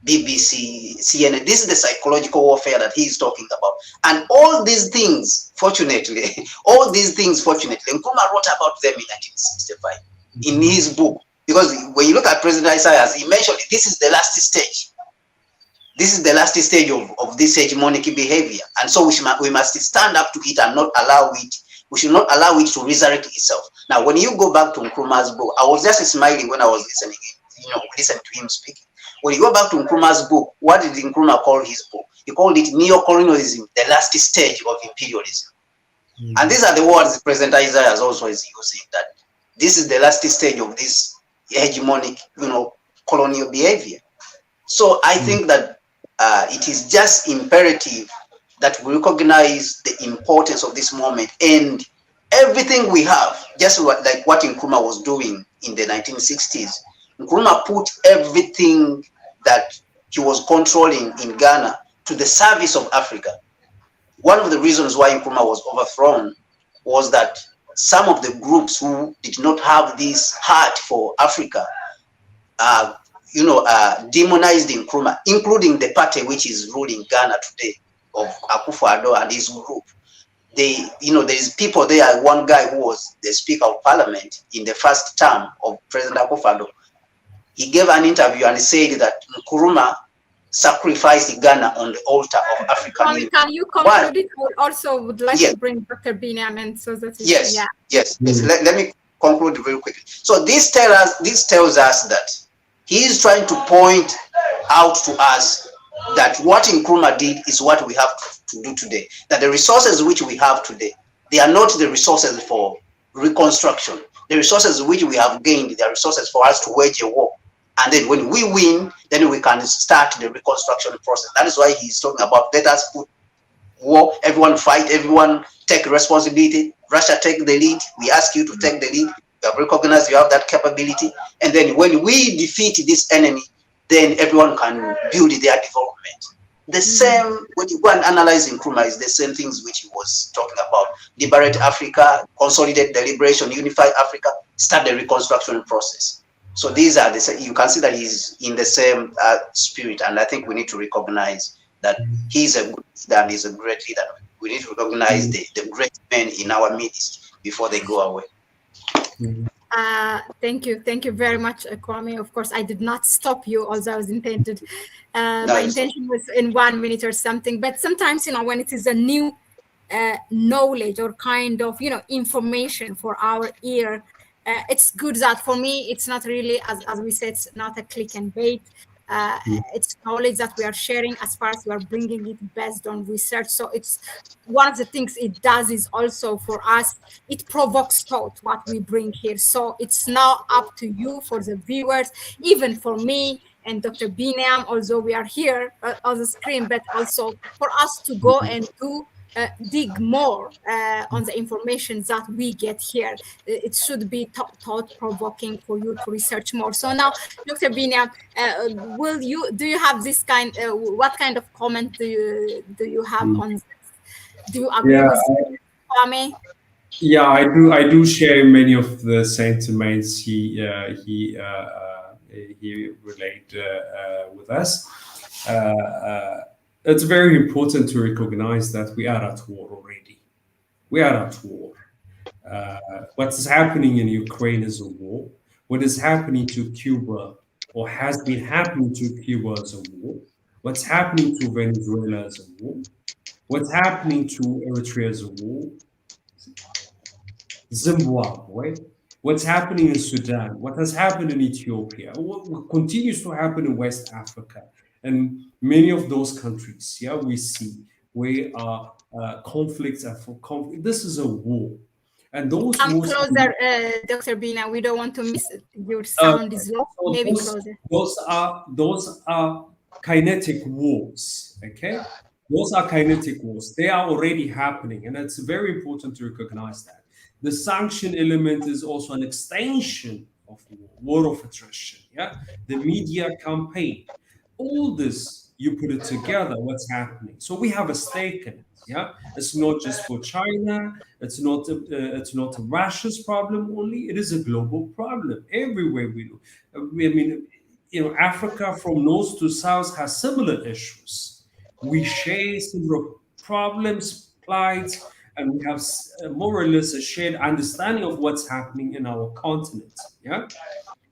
BBC, CNN. This is the psychological warfare that he is talking about. And all these things, fortunately, Nkrumah wrote about them in 1965 in his book. Because when you look at President Isaias, he mentioned this is the last stage. This is the last stage of this hegemonic behavior. And so we must stand up to it and not allow it. We should not allow it to resurrect itself. Now, when you go back to Nkrumah's book, I was just smiling when I was listening, listen to him speaking. When you go back to Nkrumah's book, what did Nkrumah call his book? He called it Neo-Colonialism, the last stage of imperialism. And these are the words President Isaias also is using, that this is the last stage of this hegemonic, colonial behavior. So I think that it is just imperative that we recognize the importance of this moment and everything we have, just like what Nkrumah was doing in the 1960s. Nkrumah put everything that he was controlling in Ghana to the service of Africa. One of the reasons why Nkrumah was overthrown was that some of the groups who did not have this heart for Africa, demonized Nkrumah, including the party which is ruling Ghana today of Akufo-Addo and his group. There's people there. One guy who was the Speaker of Parliament in the first term of President Akufo-Addo, he gave an interview and said that Nkrumah sacrificed Ghana on the altar of African unity. Can you conclude it? I also would like to bring Dr. Biniam in so that yes. Let me conclude very quickly. So this tells us that he is trying to point out to us that what Nkrumah did is what we have to do today. That the resources which we have today, they are not the resources for reconstruction. The resources which we have gained, they are resources for us to wage a war. And then when we win, then we can start the reconstruction process. That is why he's talking about let us put war, everyone fight, everyone take responsibility. Russia take the lead. We ask you to take the lead. You have recognized you have that capability. And then when we defeat this enemy, then everyone can build their development. The same, when you go and analyze Nkrumah, is the same things which he was talking about. Liberate Africa, consolidate the liberation, unify Africa, start the reconstruction process. So these are you can see that he's in the same spirit, and I think we need to recognize that he's a good leader and he's a great leader. We need to recognize the great men in our midst before they go away. Thank you very much, Kwame. Of course, I did not stop you, although I was intended. My intention was in 1 minute or something. But sometimes, when it is a new knowledge or kind of, information for our ear, it's good that for me, it's not really, as we said, it's not a click and bait. It's knowledge that we are sharing as far as we are bringing it based on research. So it's one of the things it does is also for us, it provokes thought, what we bring here. So it's now up to you, for the viewers, even for me and Dr. Biniam, although we are here on the screen, but also for us to go and dig more on the information that we get here. It should be thought-provoking for you to research more. So now, Dr. Biniam, do you have this kind? What kind of comment do you have on this? Do you agree with Kwame? Yeah, I do share many of the sentiments he relayed with us. It's very important to recognize that we are at war already. We are at war. What is happening in Ukraine is a war. What is happening to Cuba or has been happening to Cuba is a war. What's happening to Venezuela is a war. What's happening to Eritrea is a war. Zimbabwe. What's happening in Sudan? What has happened in Ethiopia? What continues to happen in West Africa? And many of those countries, we see where conflicts are for conflict. This is a war. And those come closer, Dr. Bina. We don't want to miss it. Your sound is low. Maybe closer. Those are kinetic wars, okay? Those are kinetic wars. They are already happening, and it's very important to recognize that. The sanction element is also an extension of war of attrition, the media campaign. All this, you put it together, what's happening. So we have a stake in it, It's not just for China. It's not Russia's problem only. It is a global problem everywhere we look. Africa from north to south has similar issues. We share similar problems, plights, and we have more or less a shared understanding of what's happening in our continent. Yeah,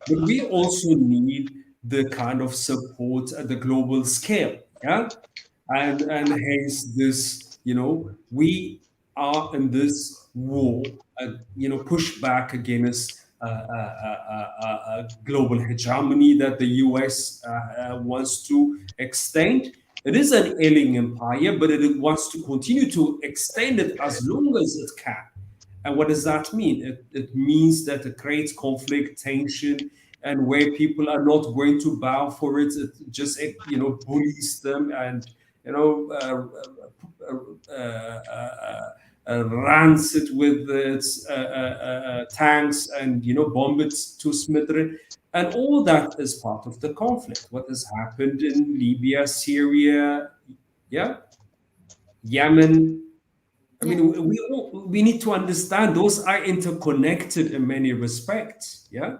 but we also need the kind of support at the global scale. Yeah, and hence this, we are in this war, push back against global hegemony that the US wants to extend. It is an ailing empire, but it wants to continue to extend it as long as it can. And what does that mean? It means that it creates conflict, tension, and where people are not going to bow for it, it just bullies them and runs it with its tanks and bomb it to smithereens. And all that is part of the conflict. What has happened in Libya, Syria, Yemen. I mean, we need to understand those are interconnected in many respects. Yeah.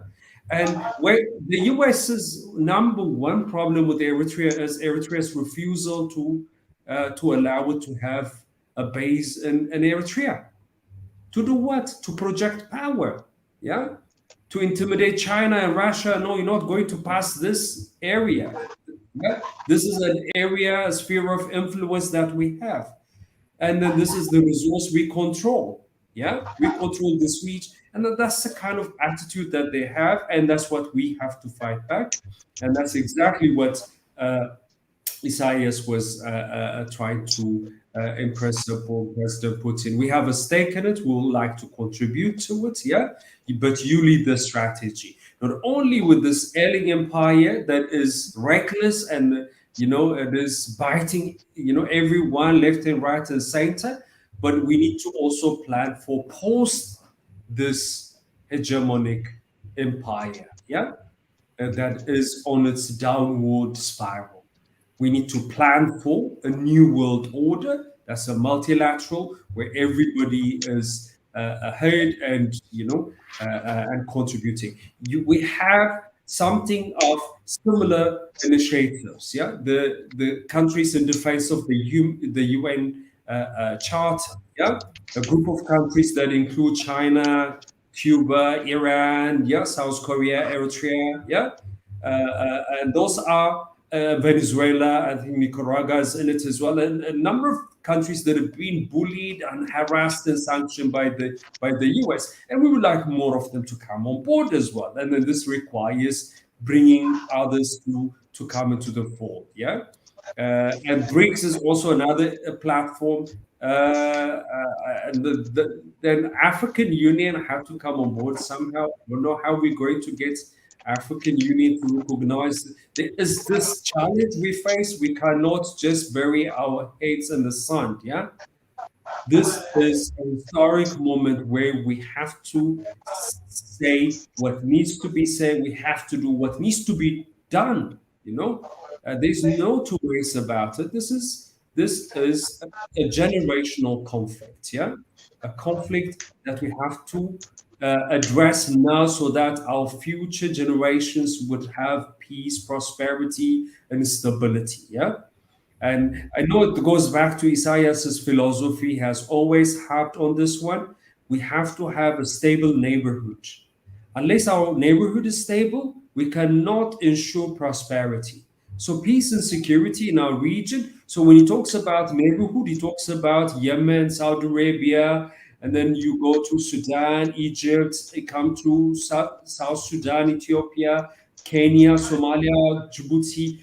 And where the US's number one problem with Eritrea is Eritrea's refusal to allow it to have a base in Eritrea. To do what? To project power. Yeah. To intimidate China and Russia. No, you're not going to pass this area. Yeah? This is an area, a sphere of influence that we have. And then this is the resource we control. Yeah, we control this reach, and that's the kind of attitude that they have, and that's what we have to fight back. And that's exactly what Isaias was trying to impress upon President Putin. We have a stake in it. We would like to contribute to it. Yeah, but you lead the strategy. Not only with this ailing empire that is reckless and it is biting, everyone left and right and center. But we need to also plan for post this hegemonic empire, that is on its downward spiral. We need to plan for a new world order that's a multilateral, where everybody is heard and and contributing. We have something of similar initiatives. Yeah, the countries in defense of the UN Charter. Yeah, a group of countries that include China, Cuba, Iran, South Korea, Eritrea. And those are Venezuela. I think Nicaragua is in it as well, and a number of countries that have been bullied and harassed and sanctioned by the US, and we would like more of them to come on board as well. And then this requires bringing others to come into the fold. And BRICS is also another platform. And then African Union have to come on board somehow. I don't know how we're going to get African Union to recognize there is this challenge we face. We cannot just bury our heads in the sand. Yeah, this is a historic moment where we have to say what needs to be said. We have to do what needs to be done. There's no two ways about it. This is a generational conflict. Yeah, a conflict that we have to address now, so that our future generations would have peace, prosperity, and stability. Yeah, and I know it goes back to Isaias's philosophy. He has always harped on this one. We have to have a stable neighborhood. Unless our neighborhood is stable, we cannot ensure prosperity. So peace and security in our region. So when he talks about neighborhood, he talks about Yemen, Saudi Arabia, and then you go to Sudan, Egypt, come to South Sudan, Ethiopia, Kenya, Somalia, Djibouti.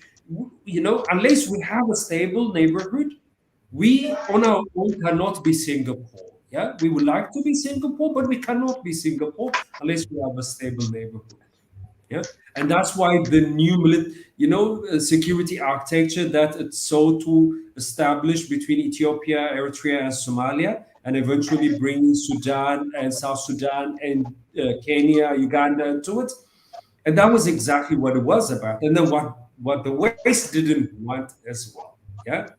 Unless we have a stable neighborhood, we on our own cannot be Singapore. Yeah, we would like to be Singapore, but we cannot be Singapore unless we have a stable neighborhood. Yeah, and that's why the new security architecture that it's sought to establish between Ethiopia, Eritrea, and Somalia, and eventually bringing Sudan and South Sudan and Kenya, Uganda into it. And that was exactly what it was about. And then what the West didn't want as well. Yeah.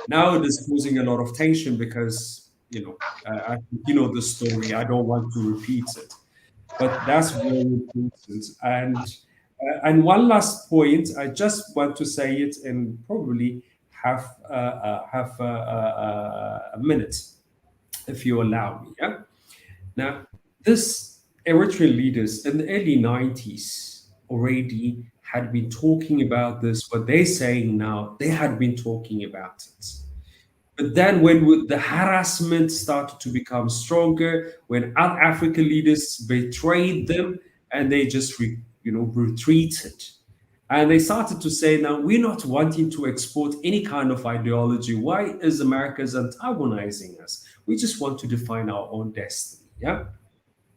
Now it is causing a lot of tension because I think the story. I don't want to repeat it. But that's very important. And And one last point, I just want to say it in probably half a minute, if you allow me. Yeah. Now, this Eritrean leaders in the early 90s already had been talking about this. What they're saying now, they had been talking about it. But then when the harassment started to become stronger, when other African leaders betrayed them and they just retreated. And they started to say, now we're not wanting to export any kind of ideology. Why is America antagonizing us? We just want to define our own destiny. Yeah.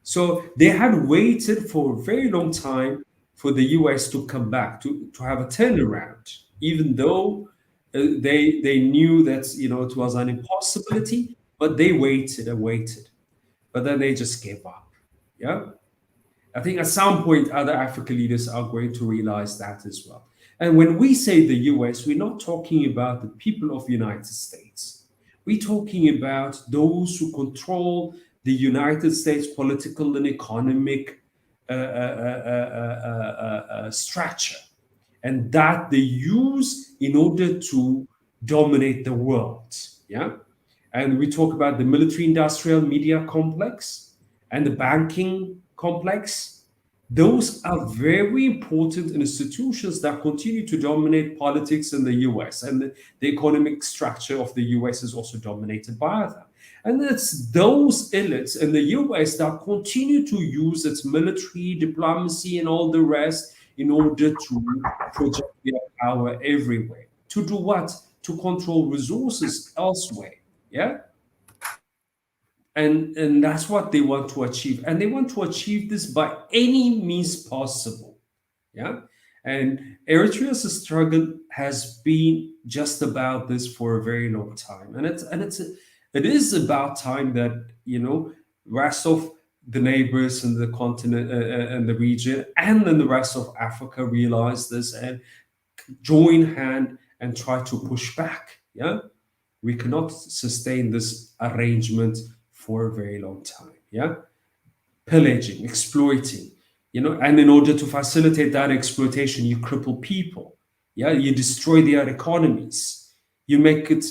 So they had waited for a very long time for the US to come back, to have a turnaround, even though they knew that it was an impossibility, but they waited and waited. But then they just gave up. Yeah. I think at some point other African leaders are going to realize that as well. And when we say the US, we're not talking about the people of the United States. We're talking about those who control the United States political and economic structure, and that they use in order to dominate the world. Yeah. And we talk about the military industrial media complex and the banking complex. Those are very important institutions that continue to dominate politics in the US, and the economic structure of the US is also dominated by them. And it's those elites in the US that continue to use its military, diplomacy, and all the rest in order to project their power everywhere. To do what? To control resources elsewhere. Yeah. And that's what they want to achieve. And they want to achieve this by any means possible. Yeah. And Eritrea's struggle has been just about this for a very long time. And it is about time that, rest of the neighbors in the continent and the region and then the rest of Africa realize this and join hand and try to push back. Yeah. We cannot sustain this arrangement for a very long time. Yeah. Pillaging, exploiting, and in order to facilitate that exploitation, you cripple people. Yeah. You destroy their economies. You make it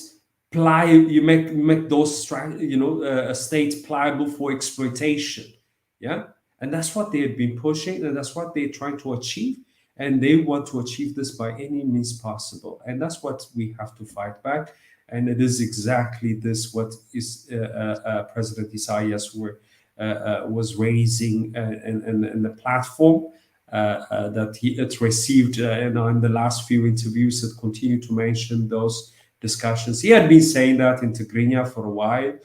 you make those states pliable for exploitation. Yeah. And that's what they have been pushing, and that's what they're trying to achieve. And they want to achieve this by any means possible. And that's what we have to fight back. And it is exactly this what is President Isaias was raising in the platform that it received in the last few interviews. It continued to mention those discussions. He had been saying that in Tigrinya for a while.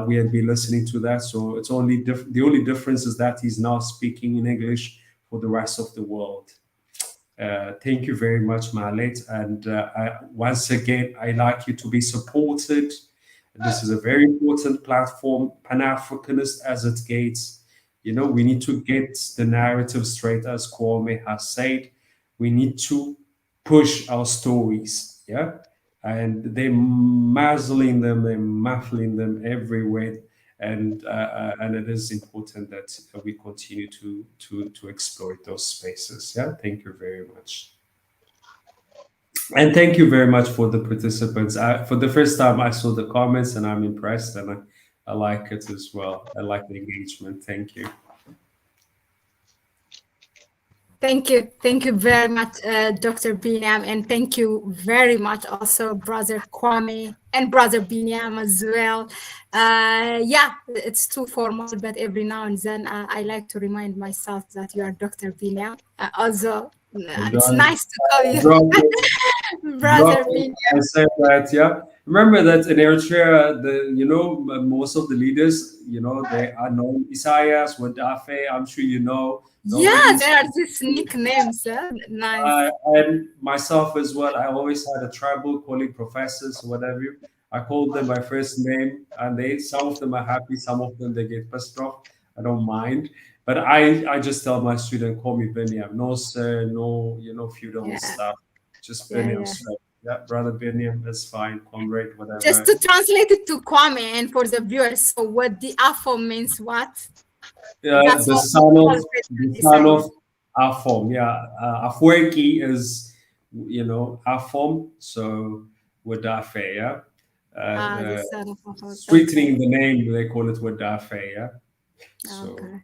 We had been listening to that. So it's the only difference is that he's now speaking in English for the rest of the world. Thank you very much, Mahlet. And once again, I'd like you to be supported. This is a very important platform, Pan-Africanist as it gets. We need to get the narrative straight, as Kwame has said. We need to push our stories, yeah? And they're muzzling them, they're muffling them everywhere. And it is important that we continue to exploit those spaces. Yeah, thank you very much. And thank you very much for the participants. For the first time, I saw the comments and I'm impressed, and I like it as well. I like the engagement. Thank you. Thank you very much, Dr. Biniam, and thank you very much also, Brother Kwame and Brother Biniam as well. Yeah, it's too formal, but every now and then I like to remind myself that you are Dr. Biniam. Also, it's nice to call you Brother Biniam. I said that, yeah. Remember that in Eritrea, most of the leaders, they are known Isayas, Wadafe. I'm sure you know. Yeah, there are these nicknames. Nice. And myself as well. I always had a trouble calling professors, whatever. I called them by first name, and some of them are happy, some of them they get pissed off. I don't mind, but I just tell my student, call me Biniam. No sir, no feudal stuff. Just Biniam. Yeah, Brother Biniam, that's fine. Comrade, whatever. Just to translate it to Kwame and for the viewers, so what the Afo means what? Yeah, the son of Afom, yeah. Afwerki is, you know, Afom, so Wadafe, yeah. The And son of sweetening the name, they call it Wadafe, yeah. So. Okay.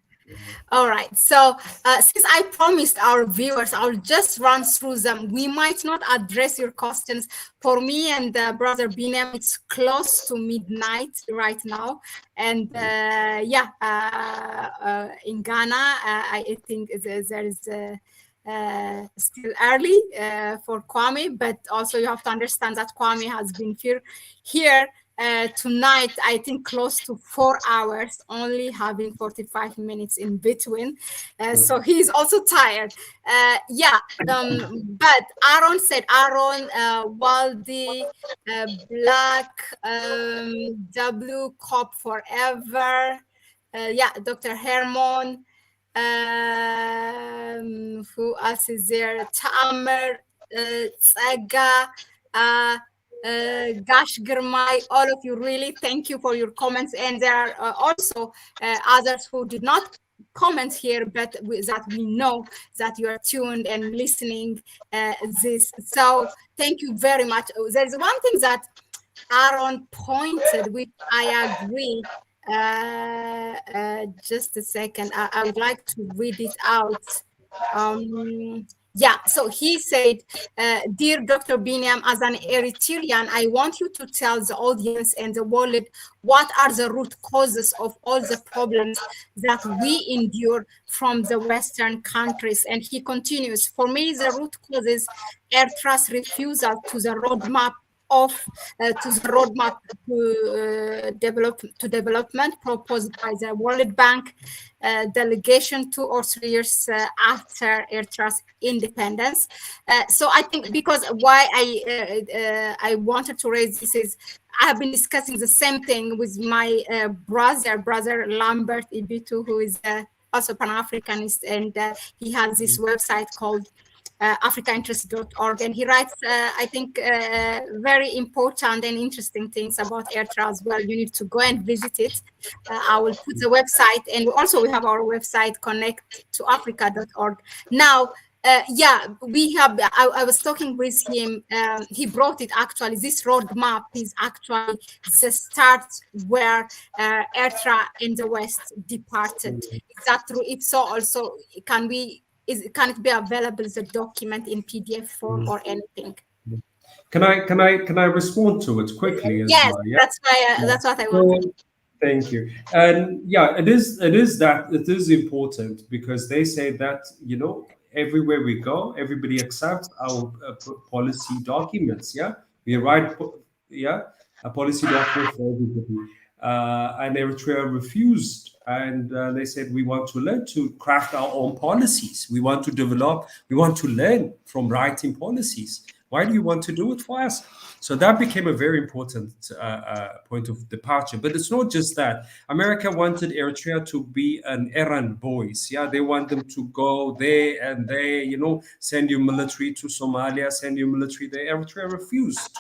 All right. So since I promised our viewers, I'll just run through them. We might not address your questions. For me and Brother Biniam, it's close to midnight right now. And in Ghana, I think there is still early for Kwame, but also you have to understand that Kwame has been here tonight, I think close to 4 hours, only having 45 minutes in between. So he's also tired. But Aaron said, Waldi, Black, W, Cop Forever. Dr. Hermon. Who else is there? Tamer, Tsaga, Gash Girmai, all of you, really thank you for your comments. And there are also others who did not comment here, but that we know that you are tuned and listening this. So thank you very much. There's one thing that Aaron pointed, which I agree. Just a second. I would like to read it out. So he said, dear Dr. Biniam, as an Eritrean, I want you to tell the audience and the world what are the root causes of all the problems that we endure from the Western countries. And he continues, for me, the root causes Eritrea's refusal to the roadmap to development proposed by the World Bank delegation 2 or 3 years after Eritrea's independence. So I think because why I wanted to raise this is I have been discussing the same thing with my brother Lambert Ibitu, who is also Pan-Africanist, and he has this website called africainterest.org, and he writes, I think, very important and interesting things about Eritrea as well. You need to go and visit it. I will put the website, and also we have our website, connecttoafrica.org. Now, we have, I was talking with him, he brought it actually, this roadmap is actually the start where Eritrea and the West departed. Is that true? If so, also, can it be available as a document in PDF form or anything? Can I respond to it quickly as yes, well? Yeah, that's what I wanted. Thank you. And yeah, it is important because they say that, you know, everywhere we go, everybody accepts our policy documents. Yeah, we write a policy document for everybody. And Eritrea refused, and they said, we want to learn to craft our own policies. We want to develop, we want to learn from writing policies. Why do you want to do it for us? So that became a very important point of departure. But it's not just that. America wanted Eritrea to be an errand boys. Yeah, they want them to go there and there, you know, send you military to Somalia, send you military there. Eritrea refused.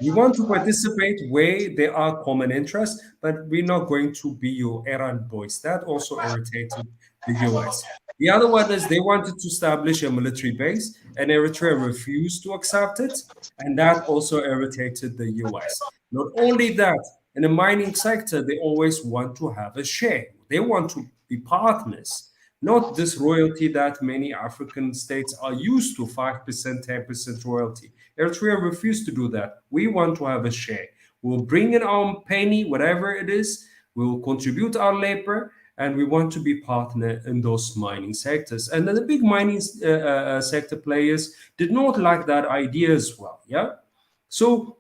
We want to participate where there are common interests, but we're not going to be your errand boys. That also irritated the US. The other one is they wanted to establish a military base, and Eritrea refused to accept it, and that also irritated the US. Not only that, in the mining sector, they always want to have a share. They want to be partners, not this royalty that many African states are used to, 5%, 10% royalty. Eritrea refused to do that. We want to have a share. We'll bring in our penny, whatever it is. We'll contribute our labor, and we want to be partner in those mining sectors. And then the big mining sector players did not like that idea as well. Yeah. So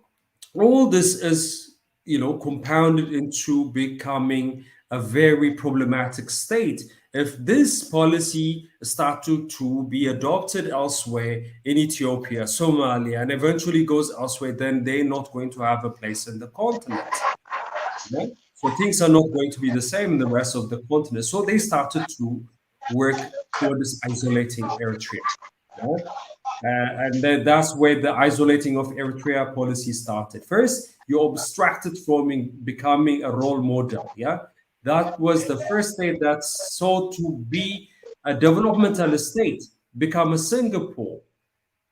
all this is, you know, compounded into becoming a very problematic state. If this policy started to be adopted elsewhere in Ethiopia, Somalia, and eventually goes elsewhere, then they're not going to have a place in the continent. Yeah? So things are not going to be the same in the rest of the continent. So they started to work towards isolating Eritrea. Yeah? And then that's where the isolating of Eritrea policy started. First, you abstracted from becoming a role model. Yeah. That was the first state that sought to be a developmental state, become a Singapore.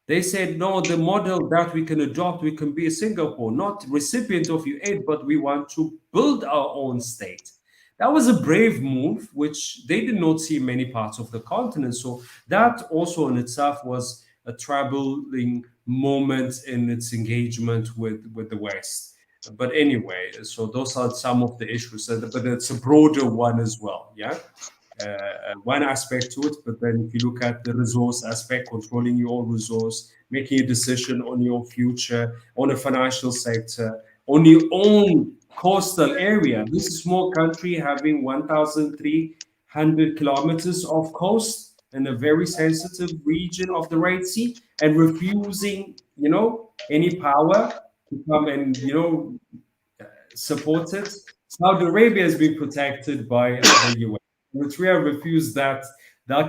They said, no, the model that we can adopt, we can be a Singapore, not recipient of your aid, but we want to build our own state. That was a brave move, which they did not see in many parts of the continent. So that also in itself was a troubling moment in its engagement with the West. But anyway, so those are some of the issues, but it's a broader one as well, yeah? One aspect to it, but then if you look at the resource aspect, controlling your own resource, making a decision on your future, on a financial sector, on your own coastal area. This is a small country having 1,300 kilometers of coast in a very sensitive region of the Red Sea, and refusing, any power to come and, support it. Saudi Arabia has been protected by the US. Eritrea refused that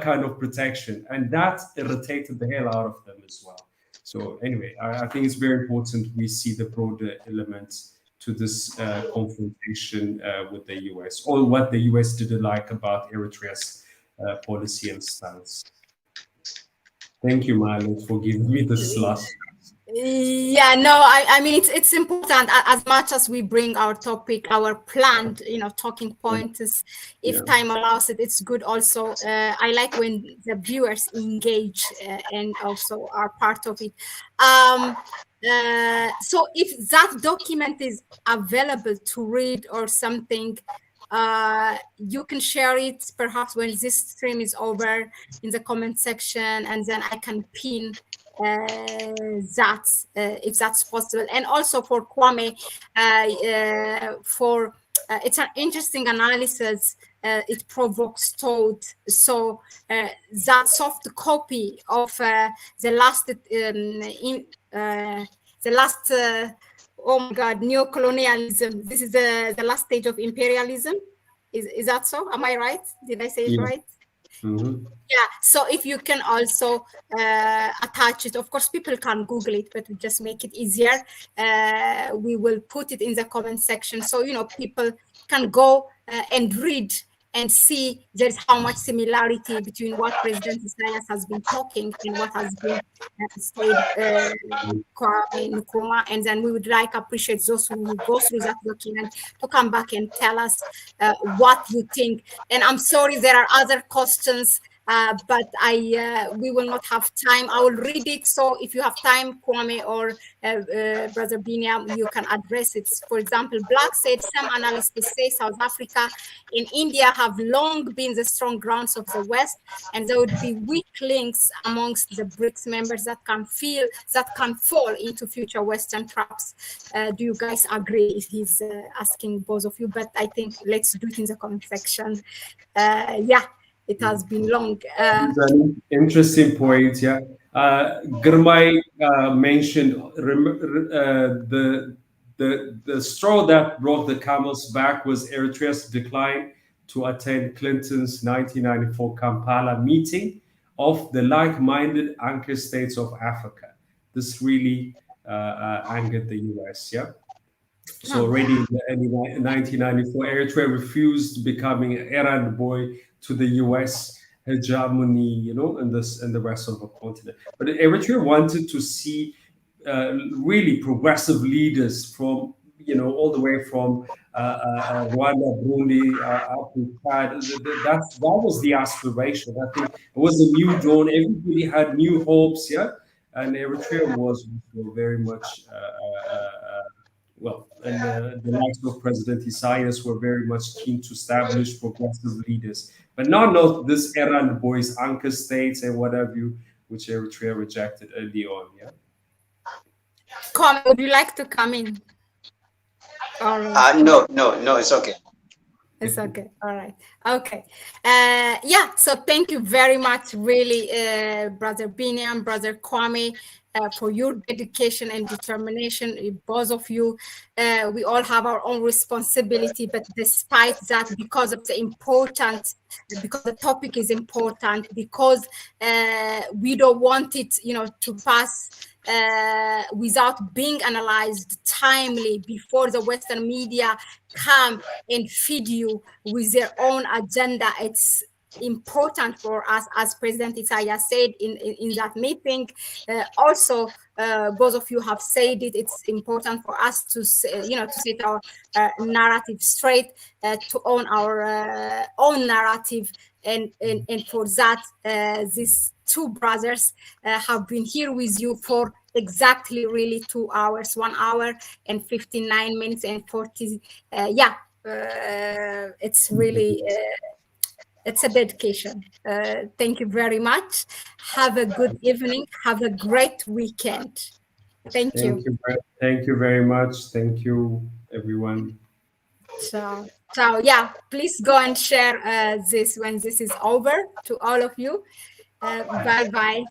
kind of protection, and that irritated the hell out of them as well. So anyway, I think it's very important we see the broader elements to this confrontation with the US, or what the US didn't like about Eritrea's policy and stance. Thank you, Mahlet, for giving me this last. Yeah, no, I mean, it's important as much as we bring our topic, our planned, talking points, if time allows it, it's good also. I like when the viewers engage and also are part of it. So if that document is available to read or something, you can share it perhaps when this stream is over in the comment section, and then I can pin that if that's possible. And also for Kwame, it's an interesting analysis. It provokes thought. So that soft copy of the last oh my God, neocolonialism. This is the last stage of imperialism. Is that so? Am I right? Did I say it right? Mm-hmm. Yeah, so if you can also attach it, of course, people can Google it, but we just make it easier. We will put it in the comment section, so people can go and read and see there's how much similarity between what President Isaias has been talking and what has been said in Nkrumah. And then we would appreciate those who go through that document to come back and tell us what you think. And I'm sorry, there are other questions, but we will not have time. I will read it. So if you have time, Kwame or Brother Biniam, you can address it. For example, Black said, some analysts say South Africa and India have long been the strong grounds of the West, and there would be weak links amongst the BRICS members that can fall into future Western traps. Do you guys agree? He's asking both of you, but I think let's do it in the comment section. Yeah. It has been long. It's an interesting point, yeah. Gurmai mentioned the straw that brought the camels back was Eritrea's decline to attend Clinton's 1994 Kampala meeting of the like-minded anchor states of Africa. This really angered the US, yeah. So already in 1994, Eritrea refused becoming an errand boy to the US hegemony, in the rest of the continent. But Eritrea wanted to see really progressive leaders from, all the way from Rwanda, Burundi, up to Chad. That was the aspiration. I think it was a new dawn. Everybody had new hopes, yeah. And Eritrea was very much and the likes of President Isaias were very much keen to establish progressive leaders, but not this errand boys, anchor states, and whatever which Eritrea rejected early on. Yeah. Kwame, would you like to come in? No, it's okay. It's okay. All right. Okay. Yeah. So thank you very much, really, Brother Biniam, Brother Kwame, for your dedication and determination. Both of you, we all have our own responsibility, but despite that, because of the importance, because the topic is important, because we don't want it, to pass without being analyzed timely before the Western media come and feed you with their own agenda. It's important for us, as President Isaias said in that meeting. Also, both of you have said it. It's important for us to to set our narrative straight, to own our own narrative, and for that, these two brothers have been here with you for exactly really 2 hours, 1 hour and 59 minutes and 40. It's really it's a dedication. Thank you very much. Have a good evening. Have a great weekend. Thank you. Thank you very much. Thank you, everyone. So yeah, please go and share this when this is over to all of you. Bye bye.